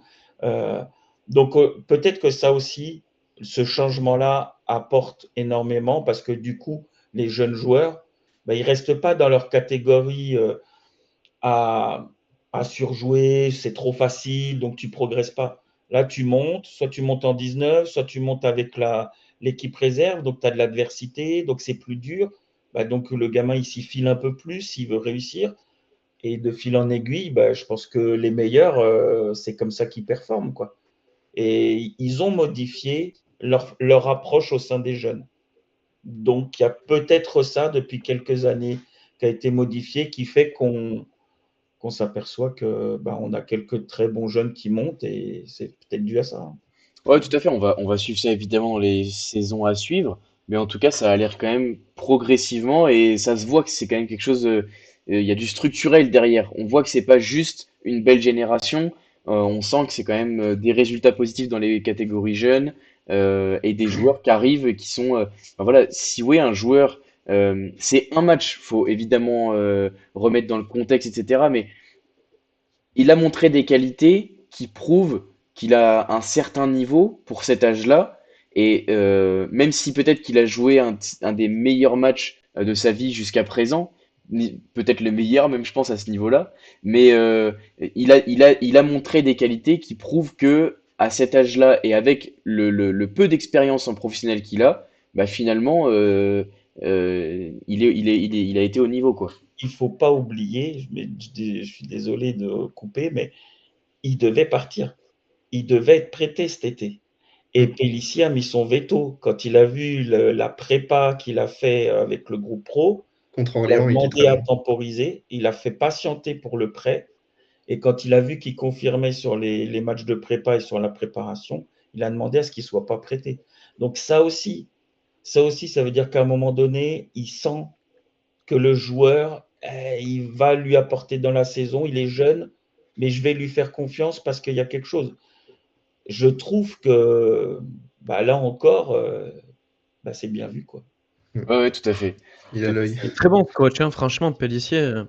Donc, peut-être que ça aussi, ce changement-là apporte énormément parce que du coup, les jeunes joueurs, ils ne restent pas dans leur catégorie à, à surjouer, c'est trop facile, donc tu ne progresses pas. Là, tu montes, soit tu montes en 19, soit tu montes avec l'équipe réserve, donc tu as de l'adversité, donc c'est plus dur. Donc le gamin, il s'y file un peu plus s'il veut réussir. Et de fil en aiguille, je pense que les meilleurs, c'est comme ça qu'ils performent, quoi. Et ils ont modifié leur approche au sein des jeunes. Donc il y a peut-être ça depuis quelques années qui a été modifié, qui fait qu'on s'aperçoit que on a quelques très bons jeunes qui montent et c'est peut-être dû à ça. Ouais, tout à fait. On va suivre ça évidemment dans les saisons à suivre. Mais en tout cas, ça a l'air quand même progressivement et ça se voit que c'est quand même quelque chose. Il y a du structurel derrière. On voit que c'est pas juste une belle génération. On sent que c'est quand même des résultats positifs dans les catégories jeunes et des joueurs qui arrivent et qui sont. Enfin, voilà, si oui, un joueur, c'est un match. Faut évidemment remettre dans le contexte, etc. Mais il a montré des qualités qui prouvent qu'il a un certain niveau pour cet âge-là. Et même si peut-être qu'il a joué un des meilleurs matchs de sa vie jusqu'à présent, peut-être le meilleur même je pense à ce niveau-là, mais il a montré des qualités qui prouvent que à cet âge-là et avec le peu d'expérience en professionnel qu'il a, bah finalement il a été au niveau quoi. Il ne faut pas oublier, je suis désolé de couper, mais il devait partir. Il devait être prêté cet été. Et Pellissier a mis son veto. Quand il a vu la prépa qu'il a fait avec le groupe pro, Contre il a Orléans, il était demandé très à bon. temporiser, il a fait patienter pour le prêt. Et quand il a vu qu'il confirmait sur les matchs de prépa et sur la préparation, il a demandé à ce qu'il ne soit pas prêté. Donc ça aussi, ça veut dire qu'à un moment donné, il sent que le joueur, il va lui apporter dans la saison, il est jeune, mais je vais lui faire confiance parce qu'il y a quelque chose. Je trouve que là encore, c'est bien vu, quoi. Ouais, ouais, tout à fait. Il a l'œil. Il est très bon ce coach, hein, franchement, Pellissier,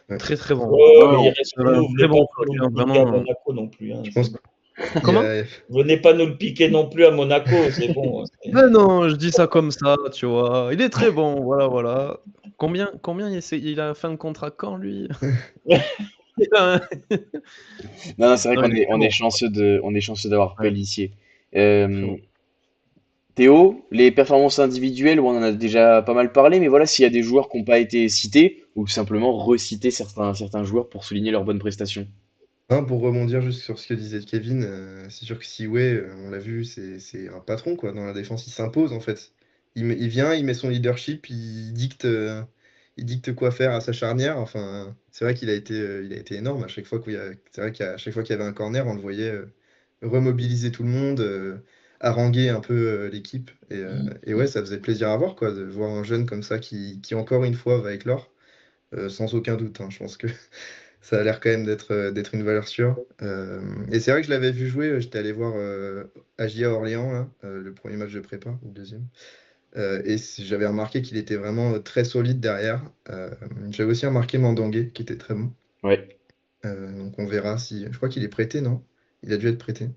Ouais. très très bon. Ouais, mais il Ouais, reste Un nous, très venez pas bon coach, nous hein, le piquer à vraiment. Monaco non plus. Je C'est pense bon. qu'il y Comment? a... Venez pas nous le piquer non plus à Monaco, c'est bon. Ben non, je dis ça comme ça, tu vois. Il est très bon, voilà, voilà. Combien il a fin de contrat quand, lui? Il a un- Non, non, c'est vrai Non, qu'on il est est, très on est bon. chanceux on est chanceux d'avoir Ouais, Pellissier. très Euh, bon. Théo, les performances individuelles, on en a déjà pas mal parlé, mais voilà, s'il y a des joueurs qui n'ont pas été cités, ou simplement reciter certains joueurs pour souligner leurs bonnes prestations. Hein, pour rebondir juste sur ce que disait Kevin, c'est sûr que Siway, on l'a vu, c'est un patron quoi. Dans la défense, il s'impose en fait. Il vient, il met son leadership, il dicte quoi faire à sa charnière. Enfin, c'est vrai il a été énorme à chaque fois c'est vrai qu'à chaque fois qu'il y avait un corner, on le voyait remobiliser tout le monde, haranguer un peu l'équipe. Et ouais, ça faisait plaisir à voir quoi, de voir un jeune comme ça qui encore une fois va éclore, sans aucun doute. Hein. Je pense que ça a l'air quand même d'être une valeur sûre. Et c'est vrai que je l'avais vu jouer, j'étais allé voir AJA Orléans, là, le premier match de prépa, ou le deuxième. J'avais remarqué qu'il était vraiment très solide derrière. J'avais aussi remarqué Mandangué, qui était très bon. Ouais. Donc on verra si. Je crois qu'il est prêté, non? Il a dû être prêté.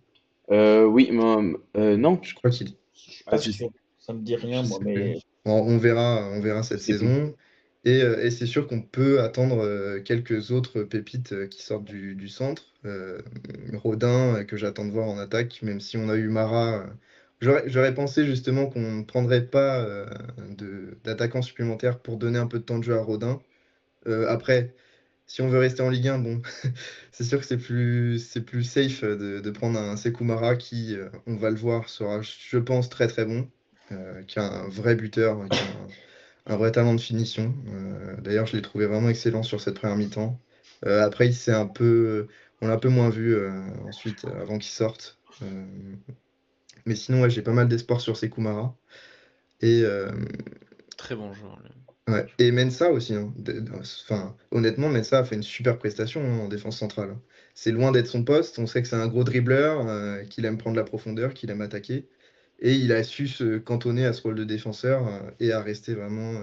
Oui, non. Je crois qu'il. Je suis Ah, pas sûr. Ça me dit rien, Je moi, sais plus. mais Bon, on verra je cette sais plus. saison. Et c'est sûr qu'on peut attendre quelques autres pépites qui sortent du centre. Rodin, que j'attends de voir en attaque, même si on a eu Mara. J'aurais pensé justement qu'on ne prendrait pas d'attaquants supplémentaires pour donner un peu de temps de jeu à Rodin. Après, si on veut rester en Ligue 1, bon, c'est sûr que c'est plus safe de prendre un Sekou Mara qui, on va le voir, sera, je pense, très très bon, qui a un vrai buteur, qui a un vrai talent de finition. D'ailleurs, je l'ai trouvé vraiment excellent sur cette première mi-temps. Après, il s'est un peu. On l'a un peu moins vu ensuite, avant qu'il sorte. Mais sinon, ouais, j'ai pas mal d'espoir sur Sekou Et, Très bon joueur, lui. ouais. Et Mensah aussi. Hein. Enfin, honnêtement, Mensah a fait une super prestation en défense centrale. Hein. C'est loin d'être son poste. On sait que c'est un gros dribbleur, qu'il aime prendre la profondeur, qu'il aime attaquer. Et il a su se cantonner à ce rôle de défenseur et à rester vraiment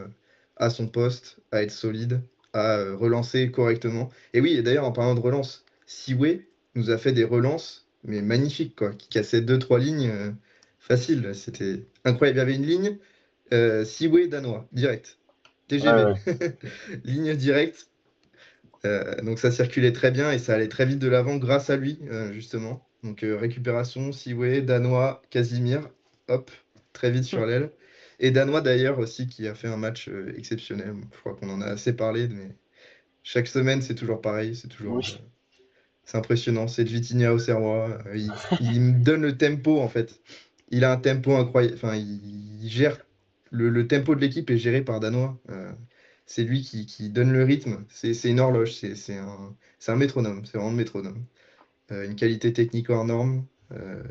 à son poste, à être solide, à relancer correctement. Et oui, et d'ailleurs, en parlant de relance, Siwe nous a fait des relances, mais magnifiques, quoi, qui cassaient 2-3 lignes faciles. C'était incroyable. Il y avait une ligne, Siwe danois, direct. Ouais, TGV, ouais. ligne directe. Donc ça circulait très bien et ça allait très vite de l'avant grâce à lui, justement. Donc récupération, Siwe, Danois, Casimir, hop, très vite sur l'aile. Et Danois d'ailleurs aussi qui a fait un match exceptionnel. Je crois qu'on en a assez parlé, mais chaque semaine c'est toujours pareil, Oui. c'est impressionnant. C'est de Vitinha au Serrois. Il me donne le tempo en fait. Il a un tempo incroyable. Enfin, il gère le tempo de l'équipe est géré par Danois. C'est lui qui donne le rythme. C'est une horloge. C'est un métronome. C'est vraiment le métronome. Une qualité technique hors norme.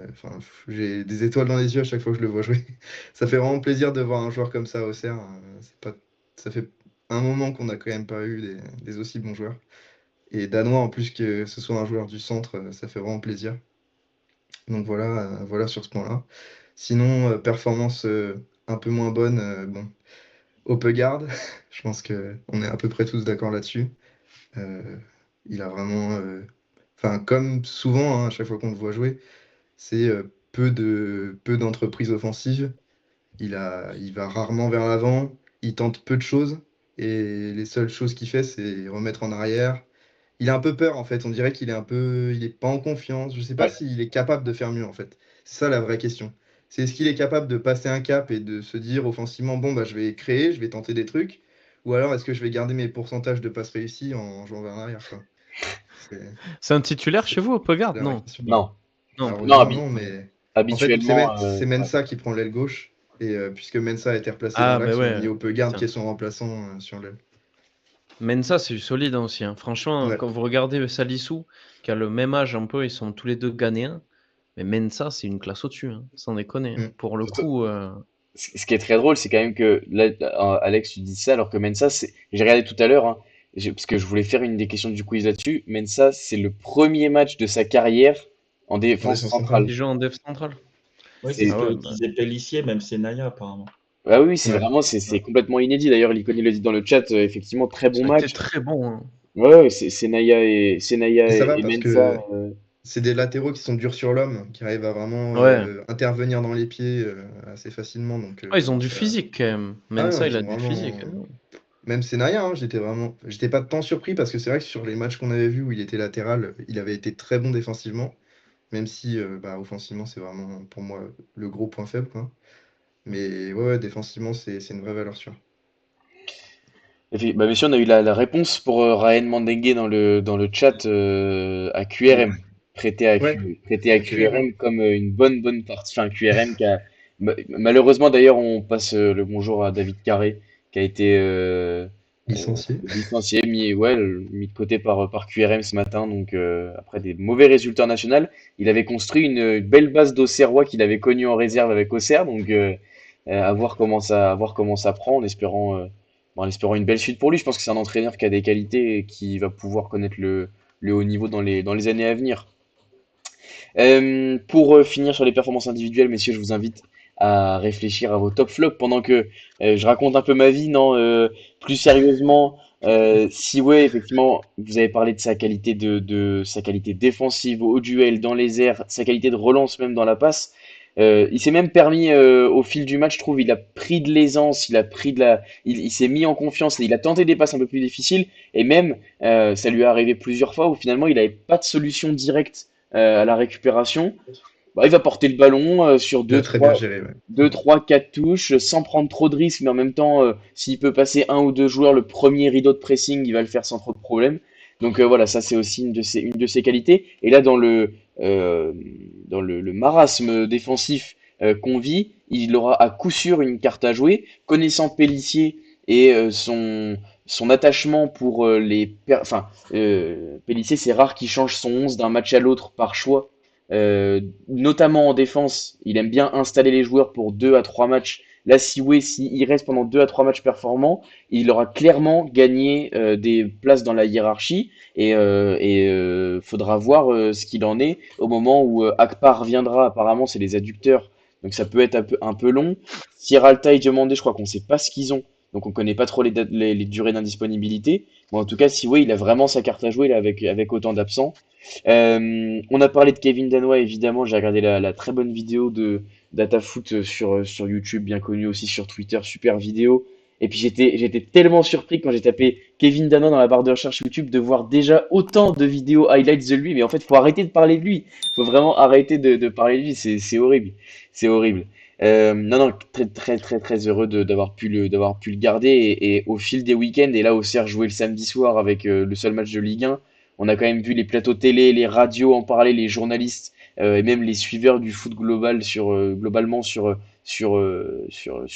Enfin, j'ai des étoiles dans les yeux à chaque fois que je le vois jouer. Ça fait vraiment plaisir de voir un joueur comme ça au Serre. Ça fait un moment qu'on n'a quand même pas eu des aussi bons joueurs. Et Danois, en plus que ce soit un joueur du centre, ça fait vraiment plaisir. Donc voilà sur ce point-là. Sinon, performance un peu moins bonne, bon, Haupegarde, je pense qu'on est à peu près tous d'accord là-dessus. Euh, il a vraiment, enfin, comme souvent, hein, à chaque fois qu'on le voit jouer, c'est peu d'entreprises offensives. Il va rarement vers l'avant, il tente peu de choses, et les seules choses qu'il fait, c'est remettre en arrière. Il a un peu peur en fait, on dirait il est pas en confiance. Je sais pas Ouais. s'il est capable de faire mieux en fait. C'est ça la vraie question. C'est est-ce qu'il est capable de passer un cap et de se dire offensivement, bon bah je vais créer, je vais tenter des trucs, ou alors est-ce que je vais garder mes pourcentages de passes réussies en jouant vers l'arrière quoi. C'est C'est un titulaire chez vous, c'est Pogard? la vraie Non. question. Non, Non, non, Malheureusement non, mais en fait habituellement, C'est ouais. Mensah qui prend l'aile gauche, et puisque Mensah a été replacé dans Ah, bah l'axe, on a ouais. mis Haupegarde qui Putain. est son remplaçant sur l'aile. Mensa, c'est solide hein, aussi. Hein. Franchement, Ouais. quand vous regardez Salissou, qui a le même âge un peu, ils sont tous les deux ghanéens. Mais Mensa, c'est une classe au-dessus, hein, sans déconner. Hein. Mm. Pour le Surtout- coup, Ce qui est très drôle, c'est quand même que là, Alex, tu dis ça, alors que Mensa, j'ai regardé tout à l'heure, hein, parce que je voulais faire une des questions du quiz là-dessus. Mensa, c'est le premier match de sa carrière en En défense défense centrale. centrale. il joue en def central. Oui, c'est ce C'est, Ah que ouais, bah, disait Pellissier, même c'est Naya apparemment. ah oui, c'est Ouais. vraiment, c'est complètement inédit. D'ailleurs, Liconi le dit dans le chat, effectivement, très bon ça a été match. très bon. Hein. Ouais, c'est Et Naya ça va et parce Mensa. que c'est des latéraux qui sont durs sur l'homme, qui arrivent à vraiment Ouais. intervenir dans les pieds assez facilement. Donc, Ah, ils ont du physique quand même. Ah non, Mensa, il ils a ont du physique. vraiment. Hein. Même Senaya, hein, j'étais pas tant surpris parce que c'est vrai que sur les matchs qu'on avait vus où il était latéral, il avait été très bon défensivement, même si bah, offensivement, c'est vraiment pour moi le gros point faible, quoi. Mais ouais, défensivement, c'est une vraie valeur sûre. Bah, messieurs, on a eu la réponse pour Ryan Mandengue dans le chat à Bon. QRM. Ouais, Prêté à à QRM. QRM comme une bonne partie. Enfin, QRM qui a. Malheureusement, d'ailleurs, on passe le bonjour à David Carré, qui a été Licencié. licencié, mis de côté par QRM ce matin. Donc, après des mauvais résultats nationaux, il avait construit une belle base d'Auxerrois qu'il avait connue en réserve avec Auxerre. Donc, à voir comment ça prend, en espérant une belle suite pour lui. Je pense que c'est un entraîneur qui a des qualités et qui va pouvoir connaître le haut niveau dans les années à venir. Pour finir sur les performances individuelles, messieurs, je vous invite à réfléchir à vos top flops pendant que je raconte un peu ma vie. Non, plus sérieusement, si ouais, effectivement, vous avez parlé de sa qualité de sa qualité défensive au duel, dans les airs, sa qualité de relance même dans la passe. Il s'est même permis au fil du match, je trouve, il a pris de l'aisance, il s'est mis en confiance et il a tenté des passes un peu plus difficiles. Et même, ça lui est arrivé plusieurs fois où finalement il n'avait pas de solution directe à la récupération. Bah, il va porter le ballon sur Il a très bien géré, ouais. 3, 4 touches sans prendre trop de risques, mais en même temps, s'il peut passer un ou deux joueurs, le premier rideau de pressing, il va le faire sans trop de problème. Donc voilà, ça c'est aussi une de ses qualités. Et là, euh, le marasme défensif qu'on vit, il aura à coup sûr une carte à jouer. Connaissant Pellissier et son attachement pour Pellissier, c'est rare qu'il change son 11 d'un match à l'autre par choix. Notamment en défense, il aime bien installer les joueurs pour 2 à 3 matchs. Là, s'il reste pendant 2 à 3 matchs performants, il aura clairement gagné des places dans la hiérarchie et faudra voir ce qu'il en est au moment où Akpar reviendra. Apparemment, c'est les adducteurs, donc ça peut être un peu long. Sierralta et Diomandé, je crois qu'on sait pas ce qu'ils ont, donc on connaît pas trop les durées d'indisponibilité. Mais en tout cas, si oui, il a vraiment sa carte à jouer là, avec autant d'absents. On a parlé de Kevin Danois, évidemment. J'ai regardé la très bonne vidéo de DataFoot sur YouTube, bien connu aussi sur Twitter, super vidéo. Et puis j'étais tellement surpris quand j'ai tapé Kevin Danois dans la barre de recherche YouTube de voir déjà autant de vidéos highlights de lui. Mais en fait, faut arrêter de parler de lui. Faut vraiment arrêter de parler de lui. C'est horrible. C'est horrible. Non, non, très, très, très, très heureux d'avoir pu le garder. Et au fil des week-ends, et là, au CR joué le samedi soir avec le seul match de Ligue 1, on a quand même vu les plateaux télé, les radios en parler, les journalistes et même les suiveurs du foot globalement sur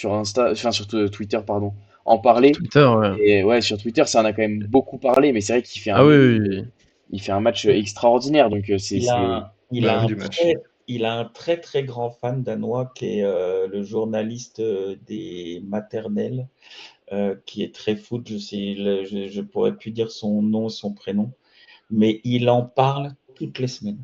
Insta, enfin sur Twitter, pardon, en Sur parler. Twitter, ouais. Et ouais, sur Twitter, ça en a quand même beaucoup parlé, mais c'est vrai qu'il fait un Ah oui, match, oui, oui. il fait un match extraordinaire. Donc Il a, il a Homme un du match. il a un très très grand fan danois qui est le journaliste des maternelles, qui est très foot. Je pourrais plus dire son nom, son prénom, mais il en parle toutes les semaines.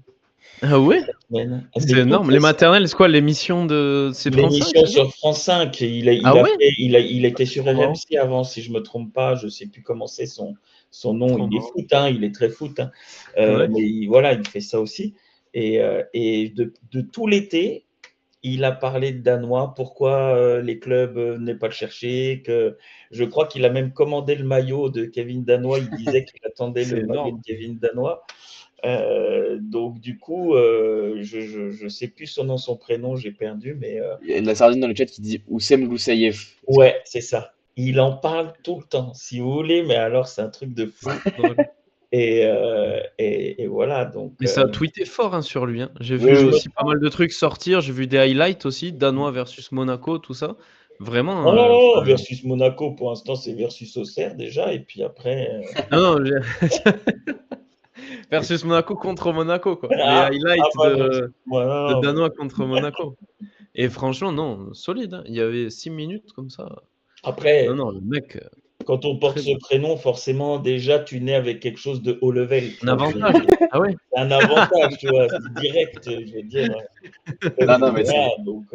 Ah ouais? Mais C'est toutes énorme. les Les maternelles, c'est quoi l'émission de... C'est France 5, L'émission c'est ça? sur France 5, Ah ouais? il était sur Trop marrant. RMC avant, si je me trompe pas, je sais plus comment c'est son nom. Trop Il est marrant. foot, hein, il est très foot, hein. Ouais. Mais voilà, il fait ça aussi. Et de tout l'été, il a parlé de Danois, pourquoi les clubs venaient pas le chercher, que je crois qu'il a même commandé le maillot de Kevin Danois. Il disait qu'il attendait C'est le maillot de énorme. Kevin Danois. Donc du coup, je sais plus son nom, son prénom, j'ai perdu, mais il y a de la sardine dans le chat qui dit Oussem Loussaïev. ouais, c'est ça. Il en parle tout le temps, si vous voulez, mais alors c'est un truc de fou. Drôle. Et voilà, donc Mais ça a tweeté fort hein, sur lui. Hein. J'ai Oui, vu je oui. me aussi pas mal de trucs sortir. J'ai vu des highlights aussi. Danois versus Monaco, tout ça. Vraiment. non, non, non, Enfin, versus Monaco, pour l'instant, c'est versus Auxerre déjà, et puis après, non, non, versus Monaco contre Monaco, quoi. Les ah, highlights pardon, de, excuse-moi, non, de non, Danois contre Monaco. Et franchement, non, solide. Hein. Il y avait 6 minutes comme ça. Non, après, non, le mec, quand on porte très ce bon. prénom, forcément, déjà, tu nais avec quelque chose de haut level, tu Un vois. avantage. Ah ouais? C'est un avantage, tu vois, c'est direct, je veux dire. Non, non, mais Voilà, c'est donc,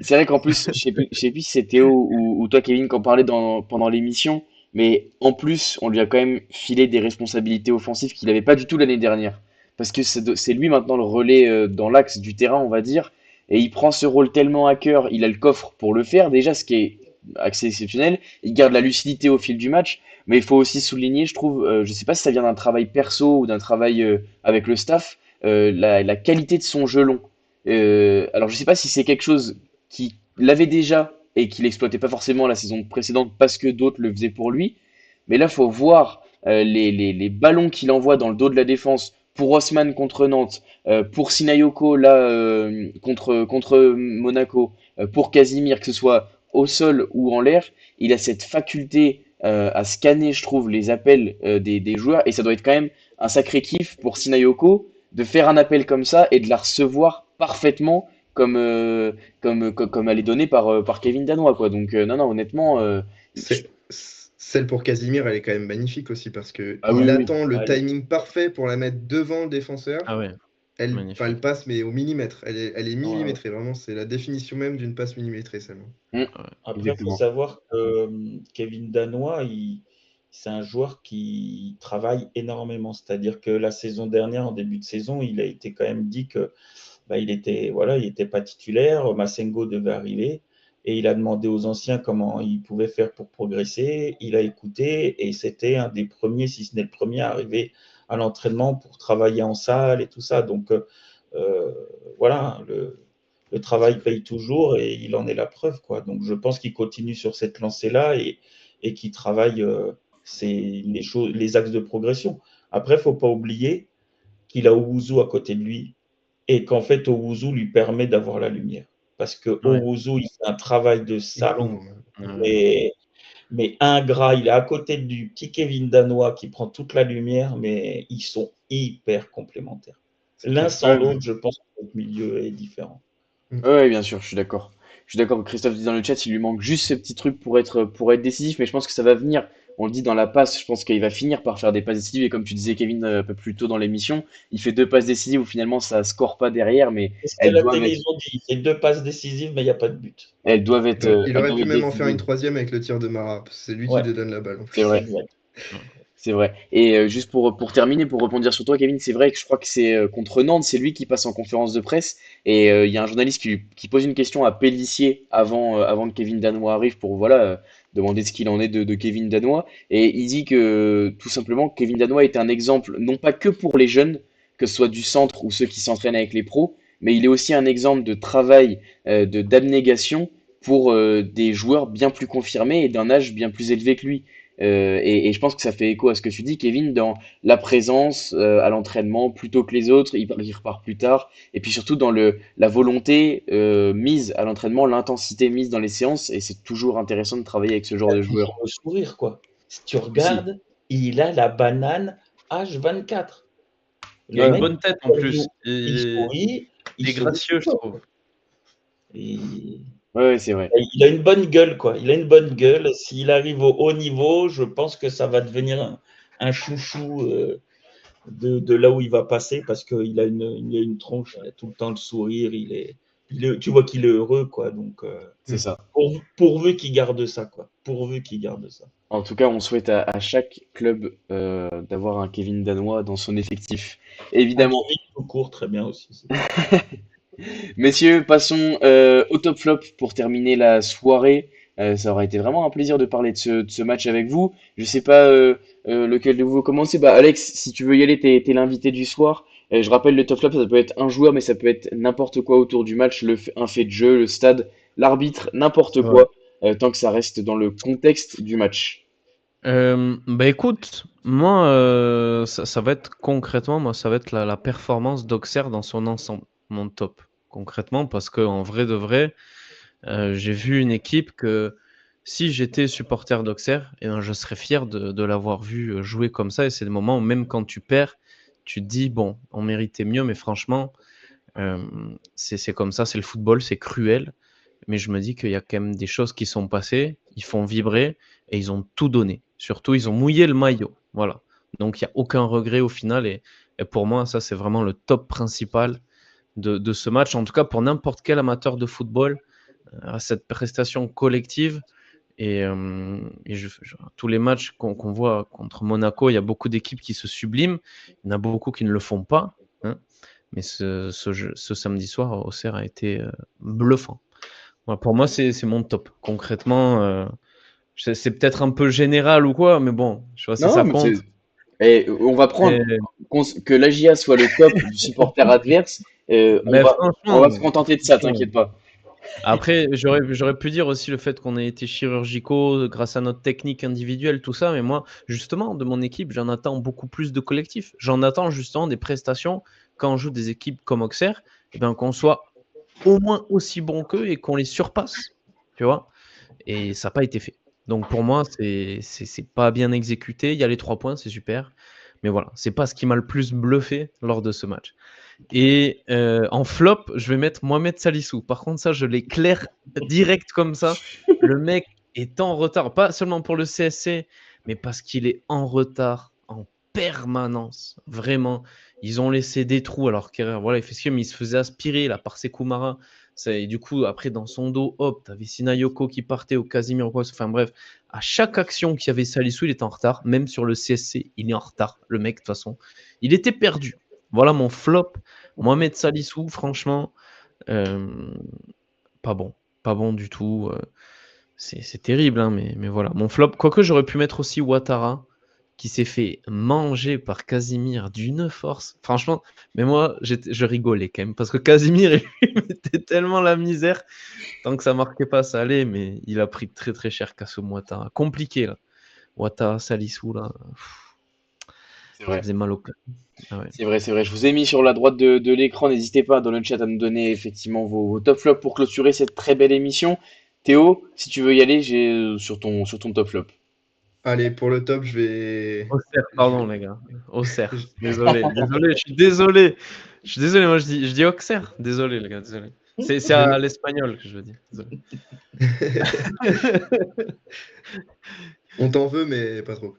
c'est vrai qu'en plus, je sais plus si c'est Théo ou toi, Kevin, qui en parlait pendant l'émission, mais en plus, on lui a quand même filé des responsabilités offensives qu'il n'avait pas du tout l'année dernière. Parce que c'est lui maintenant le relais dans l'axe du terrain, on va dire, et il prend ce rôle tellement à cœur, il a le coffre pour le faire, déjà, ce qui est assez exceptionnel. Il garde la lucidité au fil du match, mais il faut aussi souligner, je trouve, je sais pas si ça vient d'un travail perso ou d'un travail avec le staff, la qualité de son jeu long. Alors, je sais pas si c'est quelque chose qui l'avait déjà et qu'il exploitait pas forcément la saison précédente parce que d'autres le faisaient pour lui. Mais là, faut voir les ballons qu'il envoie dans le dos de la défense pour Osman contre Nantes, pour Sinayoko là contre Monaco, pour Casimir, que ce soit au sol ou en l'air. Il a cette faculté à scanner, je trouve, les appels des joueurs et ça doit être quand même un sacré kiff pour Sinayoko de faire un appel comme ça et de la recevoir parfaitement comme elle est donnée par Kevin Danois, quoi. Donc, non, non, honnêtement, Celle pour Casimir, elle est quand même magnifique aussi parce que ah oui, il oui, oui. attend le allez. timing parfait pour la mettre devant le défenseur. Ah ouais, Enfin, elle magnifique. passe, mais au millimètre. Elle est Ouais, ouais. millimétrée, vraiment. C'est la définition même d'une passe millimétrée, celle-là. Mm, Après, il faut exactement. savoir que Kevin Danois, c'est un joueur qui travaille énormément. C'est-à-dire que la saison dernière, en début de saison, il a été quand même dit que il était voilà, il était pas titulaire. Massengo devait arriver et il a demandé aux anciens comment ils pouvaient faire pour progresser. Il a écouté et c'était un des premiers, si ce n'est le premier, à arriver à l'entraînement pour travailler en salle et tout ça. Donc voilà, le travail paye toujours et il en est la preuve, quoi. Donc je pense qu'il continue sur cette lancée-là et qu'il travaille les axes de progression. Après, il ne faut pas oublier qu'il a Owuzu à côté de lui et qu'en fait, Owuzu lui permet d'avoir la lumière. Parce que Ouais, Owuzu, il fait un travail de salaud, Énorme. ouais. mais, mais ingrat. Il est à côté du petit Kevin Danois qui prend toute la lumière, mais ils sont hyper complémentaires. C'est L'un clair. sans Ouais, l'autre, je pense que notre milieu est différent. ouais, bien sûr, je suis d'accord. Je suis d'accord. Christophe dit dans le chat, il lui manque juste ce petit truc pour être décisif, mais je pense que ça va venir. On le dit dans la passe, je pense qu'il va finir par faire des passes décisives. Et comme tu disais, Kevin, un peu plus tôt dans l'émission, il fait 2 passes décisives où finalement ça score pas derrière, mais C'est ce que elles la doivent télé, être, ils ont dit. Il fait 2 passes décisives, mais il n'y a pas de but. elles doivent être, Il elles aurait doivent pu être même en faire une décisives. troisième avec le tir de Mara, parce que c'est lui qui Ouais, lui donne la balle en C'est plus. vrai. exact. C'est vrai. Et juste pour terminer, pour rebondir sur toi, Kevin, c'est vrai que je crois que c'est contre Nantes, c'est lui qui passe en conférence de presse. Et il y a un journaliste qui pose une question à Pélissier avant que Kevin Danois arrive pour voilà, demander ce qu'il en est de Kevin Danois. Et il dit que tout simplement, Kevin Danois est un exemple, non pas que pour les jeunes, que ce soit du centre ou ceux qui s'entraînent avec les pros, mais il est aussi un exemple de travail, d'abnégation pour des joueurs bien plus confirmés et d'un âge bien plus élevé que lui. Et je pense que ça fait écho à ce que tu dis, Kevin, dans la présence à l'entraînement plutôt que les autres, il repart plus tard, et puis surtout dans la volonté mise à l'entraînement, l'intensité mise dans les séances, et c'est toujours intéressant de travailler avec ce genre Il a de toujours joueur le sourire, quoi. Si tu aussi. regardes, il a la banane H24. Il a Le une Ouais, mec, bonne tête en interview, plus. il sourit, Il il est sourit tout gracieux, le je temps. trouve. Et ouais, c'est vrai. il a une bonne gueule, quoi. Il a une bonne gueule. S'il arrive au haut niveau, je pense que ça va devenir un chouchou de là où il va passer parce qu'il il a une tronche, il a tout le temps le sourire, tu vois qu'il est heureux, quoi. Donc, C'est ça. pourvu qu'il garde ça, quoi. Pourvu qu'il garde ça. En tout cas, on souhaite à chaque club d'avoir un Kevin Danois dans son effectif, Un évidemment. Kevin tout court, très bien aussi. Messieurs, passons au top flop pour terminer la soirée. Ça aurait été vraiment un plaisir de parler de ce match avec vous. Je sais pas lequel de vous veut commencer. Bah, Alex, si tu veux y aller, t'es l'invité du soir. Je rappelle, le top flop, ça peut être un joueur, mais ça peut être n'importe quoi autour du match, un fait de jeu, le stade, l'arbitre, n'importe Ouais. quoi, tant que ça reste dans le contexte du match. Bah écoute, moi, ça va être concrètement, moi, ça va être la performance d'Auxerre dans son ensemble, mon top. Concrètement, parce qu'en vrai de vrai, j'ai vu une équipe que si j'étais supporter d'Auxerre, eh ben, je serais fier de l'avoir vu jouer comme ça. Et c'est des moments où même quand tu perds, tu te dis, bon, on méritait mieux, mais franchement, c'est comme ça, c'est le football, c'est cruel. Mais je me dis qu'il y a quand même des choses qui sont passées, ils font vibrer et ils ont tout donné. Surtout, ils ont mouillé le maillot. Voilà. Donc, il n'y a aucun regret au final. Et pour moi, ça, c'est vraiment le top principal de ce match. En tout cas, pour n'importe quel amateur de football, cette prestation collective. Tous les matchs qu'on voit contre Monaco, il y a beaucoup d'équipes qui se subliment. Il y en a beaucoup qui ne le font pas, hein. Mais ce samedi soir, Auxerre a été bluffant. Voilà, pour moi, c'est mon top. Concrètement, c'est peut-être un peu général ou quoi, mais bon, je vois si Non, ça mais compte. et on va prendre Et- que l'AGIA soit le top du supporter adverse. mais On va se franchement, contenter de ça, t'inquiète pas. après, j'aurais pu dire aussi le fait qu'on ait été chirurgicaux grâce à notre technique individuelle, tout ça, mais moi, justement, de mon équipe, j'en attends beaucoup plus de collectif. J'en attends justement des prestations quand on joue des équipes comme Auxerre, eh ben, qu'on soit au moins aussi bon qu'eux et qu'on les surpasse, tu vois. Et ça n'a pas été fait. Donc pour moi, c'est pas bien exécuté. Il y a les 3 points, c'est super. Mais voilà, c'est pas ce qui m'a le plus bluffé lors de ce match. Et en flop, je vais mettre Mohamed Salissou. Par contre, ça, je l'éclaire direct comme ça. Le mec est en retard, pas seulement pour le CSC, mais parce qu'il est en retard en permanence. Vraiment, ils ont laissé des trous alors qu'Herrera, voilà, il fait ce qu'il veut, mais il se faisait aspirer là, par Sekou et du coup, après, dans son dos, hop, t'avais Sinayoko qui partait au Casimir. Enfin bref, à chaque action qu'il y avait Salissou, il était en retard. Même sur le CSC, il est en retard. Le mec, de toute façon, il était perdu. Voilà mon flop. Mohamed Salissou, franchement, euh, pas bon. Pas bon du tout. C'est terrible, hein, mais voilà. Mon flop, quoique j'aurais pu mettre aussi Ouattara, qui s'est fait manger par Casimir d'une force. Franchement, mais moi, je rigolais quand même, parce que Casimir, il mettait tellement la misère. Tant que ça marquait pas, ça allait, mais il a pris très très cher Kassoum Ouattara. Compliqué, là. Ouattara, Salissou, là. C'est Ça vrai. faisait mal au cœur. Ah ouais. C'est vrai, c'est vrai. Je vous ai mis sur la droite de l'écran. N'hésitez pas dans le chat à nous donner effectivement vos top flops pour clôturer cette très belle émission. Théo, si tu veux y aller, j'ai sur ton top flop. Allez, pour le top, je vais. Auxerre, je pardon, vais- les gars. Auxerre. je- Désolé, désolé, je suis désolé. Je suis désolé, moi je dis Auxerre. Désolé, les gars, désolé. C'est je vais à me- l'espagnol que je veux dire. Désolé. On t'en veut, mais pas trop.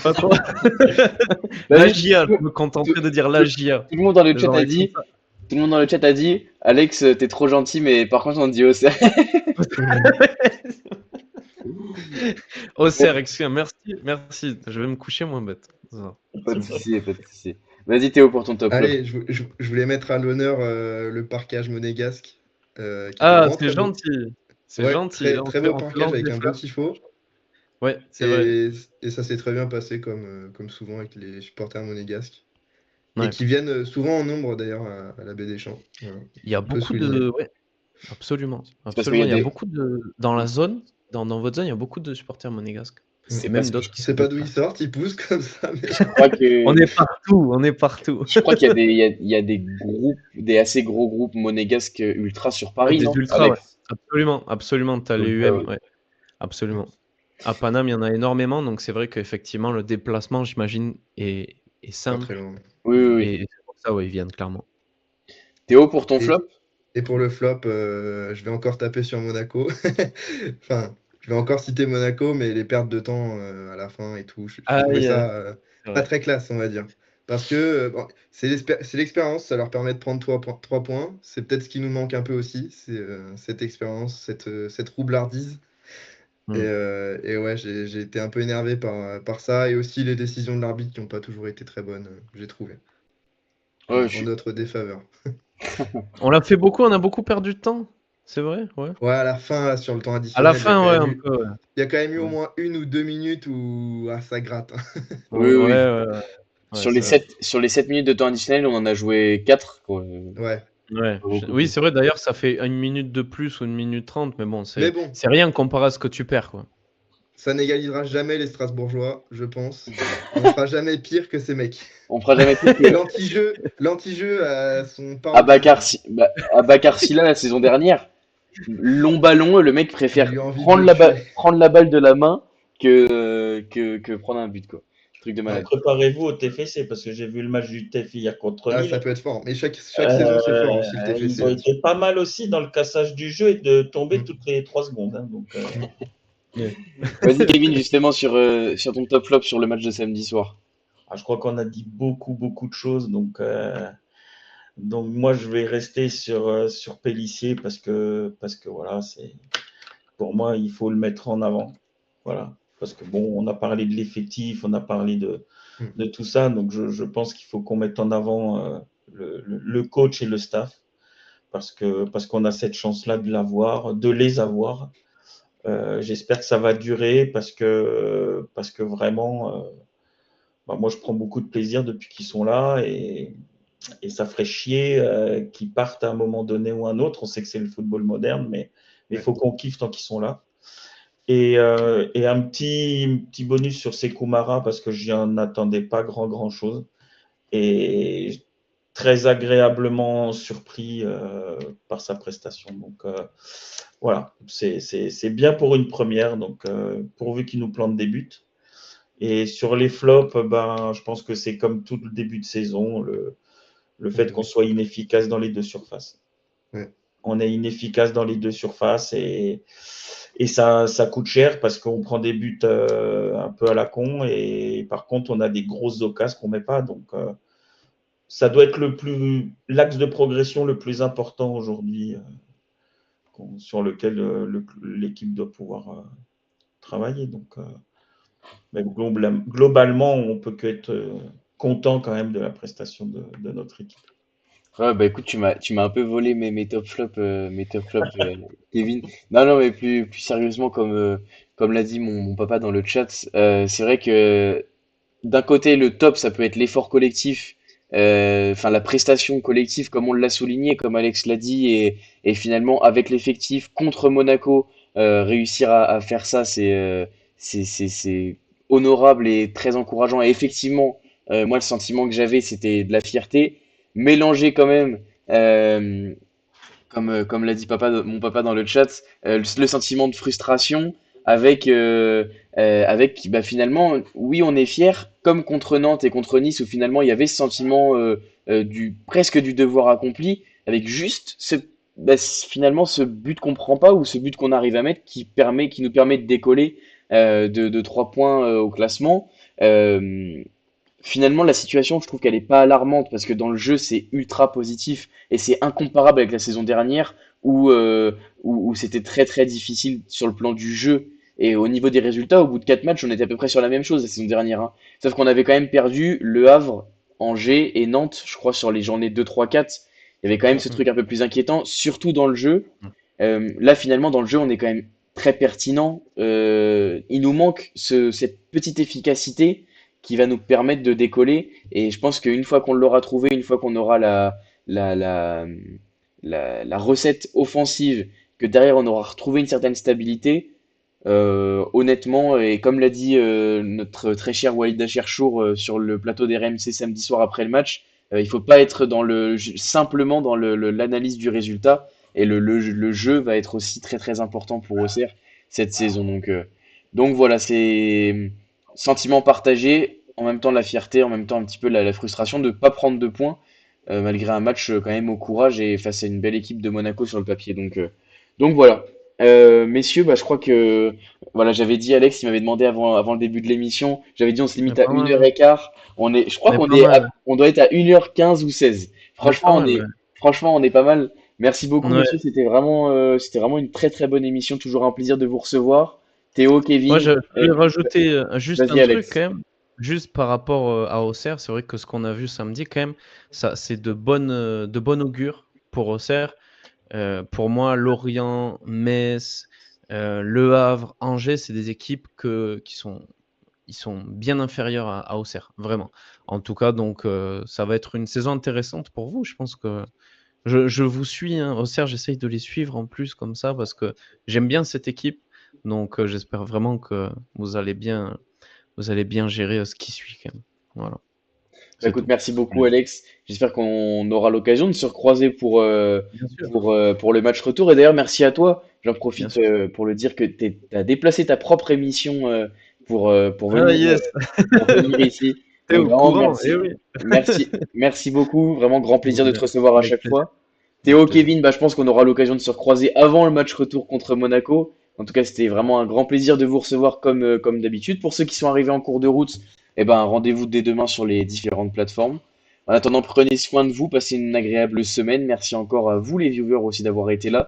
Pas trop. La Vas-y, GIA, tout, je me tout- contenterai de dire la tout- GIA. tout le monde dans le Les chat a oreilles comme dit, tout le monde dans le chat a dit, Alex, t'es trop gentil, mais par contre on te dit Auxerre. Auxerre, excusez-moi, merci, merci. Je vais me coucher moins bête. Ça. Pas de souci, pas de souci. Vas-y Théo pour ton top flop. Allez, je voulais mettre à l'honneur le parquage monégasque, qui était Ah, vraiment c'est très beau. gentil. C'est Ouais, gentil. très, On très fait, beau on fait parquage lancer avec des un beau fleurs. tifo. Ouais, c'est vrai. Et ça s'est très bien passé comme souvent avec les supporters monégasques. Et Ouais. qui viennent souvent en nombre d'ailleurs à la Baie des Champs. Voilà. Il y a On peut beaucoup souligner. de. Ouais, absolument. C'est parce qu'il Absolument. y a Il y a des. beaucoup de. Dans la zone, dans votre zone, il y a beaucoup de supporters monégasques. C'est Et parce même que d'autres qui Je se sais pas d'où ils déplacent. sortent, ils poussent comme ça, mais je crois que On est partout, on est partout. je crois qu'il y a il y a des groupes, des assez gros groupes monégasques ultra sur Ouais, Paris, des non, ultras, ouais. Alex? Absolument, absolument. T'as les Donc, UM, ouais. ouais. Absolument. À Paname, il y en a énormément, donc c'est vrai qu'effectivement, le déplacement, j'imagine, est pas simple. très loin. Oui, oui, oui. Et c'est pour ça, ouais, ils viennent clairement. Théo pour ton Et, flop? et pour le flop, je vais encore taper sur Monaco. Enfin, je vais encore citer Monaco, mais les pertes de temps à la fin et tout, j'ai trouvé Aïe, ça c'est pas vrai. très classe, on va dire. Parce que bon, c'est l'expérience, ça leur permet de prendre 3 points. C'est peut-être ce qui nous manque un peu aussi, c'est cette expérience, cette roublardise. Hmm. Et ouais, j'ai été un peu énervé par ça. Et aussi les décisions de l'arbitre qui n'ont pas toujours été très bonnes, j'ai trouvé, Ouais, en notre défaveur. On l'a fait beaucoup, on a beaucoup perdu de temps. C'est vrai, ouais. Ouais, à la fin, là, sur le temps À la additionnel, fin, ouais, un peu. Ouais, il y a quand même eu au ouais, moins 1 ou 2 minutes où ça gratte, hein. oui, oui, ouais, oui. ouais, ouais, c'est vrai. Sur les 7 minutes de temps additionnel, on en a joué 4, quoi. Ouais. Ouais. Pas beaucoup, Oui, quoi. c'est vrai, d'ailleurs, ça fait 1 minute de plus ou 1 minute 30, mais bon, Mais c'est bon, c'est rien comparé à ce que tu perds, quoi. ça n'égalisera jamais les Strasbourgeois, je pense. On fera jamais pire que ces mecs. On fera jamais plus Et que l'anti-jeu a son part au Abakar Silla la saison dernière. Long ballon, le mec J'ai préfère eu envie de le tuer. prendre la balle de la main que prendre un but, quoi. Truc de Alors, malade. préparez-vous au TFC parce que j'ai vu le match du TFC hier contre Ah, ça Lille. peut être fort. Mais chaque saison, c'est fort aussi, le Ils TFC ont là-dessus. été pas mal aussi dans le cassage du jeu et de tomber Mm. toutes les 3 secondes, hein, donc, Ouais. Vas-y, Kevin, justement, sur ton top flop sur le match de samedi soir. je crois qu'on a dit beaucoup de choses. Donc moi, je vais rester sur Pélissier parce que voilà, pour moi, il faut le mettre en avant. Voilà. Parce que bon, on a parlé de l'effectif, on a parlé Mm. de tout ça. Donc je pense qu'il faut qu'on mette en avant le coach et le staff parce qu'on a cette chance-là de l'avoir, de les avoir. J'espère que ça va durer parce que vraiment, moi, je prends beaucoup de plaisir depuis qu'ils sont là et ça ferait chier qu'ils partent à un moment donné ou un autre. On sait que c'est le football moderne, mais il Ouais. faut qu'on kiffe tant qu'ils sont là. Et un petit bonus sur Sekou parce que je n'en attendais pas grand-chose. Et très agréablement surpris par sa prestation. Donc voilà, c'est bien pour une première, donc pourvu qu'il nous plante des buts. Et sur les flops, je pense que c'est comme tout le début de saison, le fait qu'on soit inefficace dans les deux surfaces. Ouais. On est inefficace dans les deux surfaces et ça coûte cher parce qu'on prend des buts un peu à la con et par contre, on a des grosses occasions qu'on ne met pas. Donc, ça doit être l'axe de progression le plus important aujourd'hui sur lequel l'équipe doit pouvoir travailler. Donc, mais globalement, on peut qu'être content quand même de la prestation de notre équipe. Ouais, bah écoute, tu m'as un peu volé mes top flops, Kevin. Non, non, mais plus sérieusement, comme l'a dit mon papa dans le chat, c'est vrai que d'un côté, le top, ça peut être l'effort collectif, enfin la prestation collective, comme on l'a souligné, comme Alex l'a dit, et finalement avec l'effectif contre Monaco, réussir à faire ça, c'est honorable et très encourageant. Et effectivement, moi, le sentiment que j'avais, c'était de la fierté, mélangé quand même. euh, comme l'a dit mon papa dans le chat, le sentiment de frustration avec bah, finalement, oui, on est fier, comme contre Nantes et contre Nice, où finalement il y avait ce sentiment presque du devoir accompli, avec juste finalement ce but qu'on prend pas ou ce but qu'on arrive à mettre qui nous permet de décoller de 3 points au classement. Euh, Finalement, la situation, je trouve qu'elle est pas alarmante parce que dans le jeu, c'est ultra positif et c'est incomparable avec la saison dernière où c'était très très difficile sur le plan du jeu. Et au niveau des résultats, au bout de 4 matchs, on était à peu près sur la même chose la saison dernière, hein. Sauf qu'on avait quand même perdu Le Havre, Angers et Nantes, je crois, sur les journées 2, 3, 4. Il y avait quand même ce truc un peu plus inquiétant, surtout dans le jeu. Là, finalement, dans le jeu, on est quand même très pertinent. Il nous manque cette petite efficacité qui va nous permettre de décoller. Et je pense qu'une fois qu'on l'aura trouvé, une fois qu'on aura la, la, la recette offensive, que derrière on aura retrouvé une certaine stabilité, honnêtement, et comme l'a dit notre très cher Walid Acharchour sur le plateau des RMC samedi soir après le match, il faut pas être simplement dans l'analyse du résultat. Et le jeu va être aussi très très important pour Auxerre cette saison. Donc voilà, c'est sentiment partagé, en même temps la fierté, en même temps un petit peu la frustration de ne pas prendre de points, malgré un match quand même au courage et face à une belle équipe de Monaco sur le papier. Donc voilà. Messieurs, bah, je crois que voilà, j'avais dit Alex, il m'avait demandé avant le début de l'émission, j'avais dit on se On est limite à pas une mal, heure ouais. et quart. Je crois On est qu'on pas mal. on doit être à 1h15 ou 16. On est pas mal, ouais. Franchement, on est pas mal. Merci beaucoup, Ouais. messieurs. C'était vraiment une très très bonne émission. Toujours un plaisir de vous recevoir. Théo, Moi, Kevin, je voulais rajouter juste un vas-y, truc Alex. quand même, juste par rapport à Auxerre. C'est vrai que ce qu'on a vu samedi, quand même, ça, c'est de bon augure pour Auxerre. Pour moi, Lorient, Metz, Le Havre, Angers, c'est des équipes ils sont bien inférieurs à Auxerre, vraiment. En tout cas, donc, ça va être une saison intéressante pour vous. Je pense que je vous suis, hein. Auxerre, j'essaye de les suivre en plus comme ça parce que j'aime bien cette équipe. Donc, j'espère vraiment que vous allez bien gérer ce qui suit quand même. Voilà, Bah, c'est écoute, tout. merci Je voulais beaucoup, dire. Alex. J'espère qu'on aura l'occasion de se recroiser Bien sûr, pour le match retour. Et d'ailleurs, merci à toi. J'en bien profite sûr. pour le dire que tu as déplacé ta propre émission Ah yes, pour venir ici. tu Donc au vraiment, courant, eh oui. merci beaucoup. Vraiment grand plaisir de te Ouais, recevoir à avec chaque plaisir, fois. avec Théo, plaisir. Kevin, bah, je pense qu'on aura l'occasion de se recroiser avant le match retour contre Monaco. En tout cas, c'était vraiment un grand plaisir de vous recevoir comme d'habitude. Pour ceux qui sont arrivés en cours de route, eh ben, rendez-vous dès demain sur les différentes plateformes. En attendant, prenez soin de vous, passez une agréable semaine. Merci encore à vous, les viewers, aussi d'avoir été là.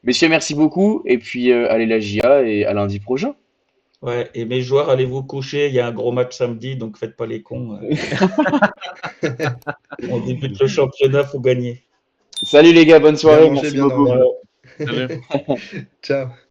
Messieurs, merci beaucoup. Et puis, allez la JA et à lundi prochain. Ouais, et mes joueurs, allez vous coucher. Il y a un gros match samedi, donc faites pas les cons. On débute le championnat, faut gagner. Salut les gars, bonne Bien soirée. manger, Merci bien beaucoup. dormir. Ciao. Salut. Ciao.